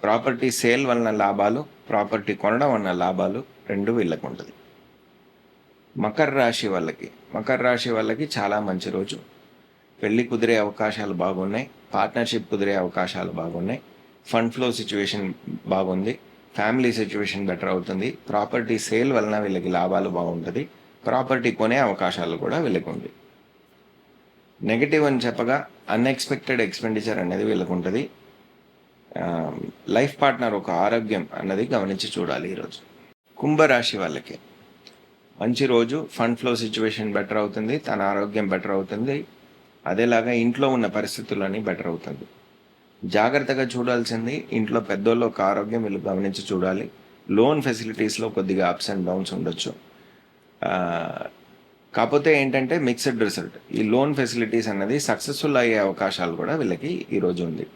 ప్రాపర్టీ సేల్ వలన లాభాలు, ప్రాపర్టీ కొనడం వలన లాభాలు రెండు వీళ్ళకు ఉంటుంది. మకర రాశి వాళ్ళకి చాలా మంచి రోజు. పెళ్ళి కుదిరే అవకాశాలు బాగున్నాయి. పార్ట్నర్షిప్ కుదిరే అవకాశాలు బాగున్నాయి. ఫండ్ ఫ్లో సిచ్యువేషన్ బాగుంది. ఫ్యామిలీ సిచ్యువేషన్ బెటర్ అవుతుంది. ప్రాపర్టీ సేల్ వలన వీళ్ళకి లాభాలు బాగుంటుంది. ప్రాపర్టీ కొనే అవకాశాలు కూడా వీళ్ళకి ఉంది. నెగిటివ్ అని చెప్పగా అన్ఎక్స్పెక్టెడ్ ఎక్స్పెండిచర్ అనేది వీళ్ళకు ఉంటుంది. లైఫ్ పార్ట్నర్ ఒక ఆరోగ్యం అన్నది గమనించి చూడాలి ఈరోజు. కుంభరాశి వాళ్ళకి మంచి రోజు. ఫండ్ ఫ్లో సిచ్యువేషన్ బెటర్ అవుతుంది. తన ఆరోగ్యం బెటర్ అవుతుంది. అదేలాగా ఇంట్లో ఉన్న పరిస్థితులన్నీ బెటర్ అవుతుంది. జాగ్రత్తగా చూడాల్సింది ఇంట్లో పెద్దోళ్ళు ఒక ఆరోగ్యం వీళ్ళు గమనించి చూడాలి. లోన్ ఫెసిలిటీస్లో కొద్దిగా అప్స్ అండ్ డౌన్స్ ఉండొచ్చు. కాకపోతే ఏంటంటే మిక్స్డ్ రిజల్ట్. ఈ లోన్ ఫెసిలిటీస్ అన్నది సక్సెస్ఫుల్ అయ్యే అవకాశాలు కూడా వీళ్ళకి ఈరోజు ఉంది.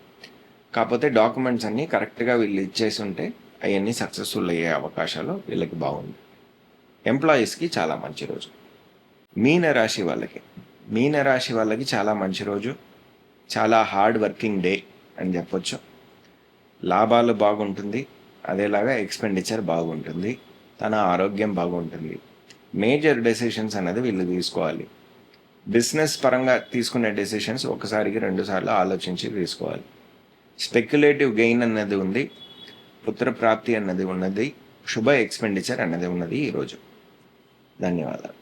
కాకపోతే డాక్యుమెంట్స్ అన్నీ కరెక్ట్గా వీళ్ళు ఇచ్చేసి ఉంటే అవన్నీ సక్సెస్ఫుల్ అయ్యే అవకాశాలు వీళ్ళకి బాగుంది. ఎంప్లాయీస్కి చాలా మంచి రోజు. మీనరాశి వాళ్ళకి చాలా మంచి రోజు. చాలా హార్డ్ వర్కింగ్ డే అని చెప్పొచ్చు. లాభాలు బాగుంటుంది. అదేలాగా ఎక్స్పెండిచర్ బాగుంటుంది. తన ఆరోగ్యం బాగుంటుంది. మేజర్ డెసిషన్స్ అనేది వీళ్ళు తీసుకోవాలి. బిజినెస్ పరంగా తీసుకునే డెసిషన్స్ ఒకసారికి 2 సార్లు ఆలోచించి తీసుకోవాలి. స్పెక్యులేటివ్ గెయిన్ అన్నది ఉంది. పుత్ర ప్రాప్తి అన్నది ఉన్నది. శుభ ఎక్స్పెండిచర్ అన్నది ఉన్నది ఈరోజు. ధన్యవాదాలు.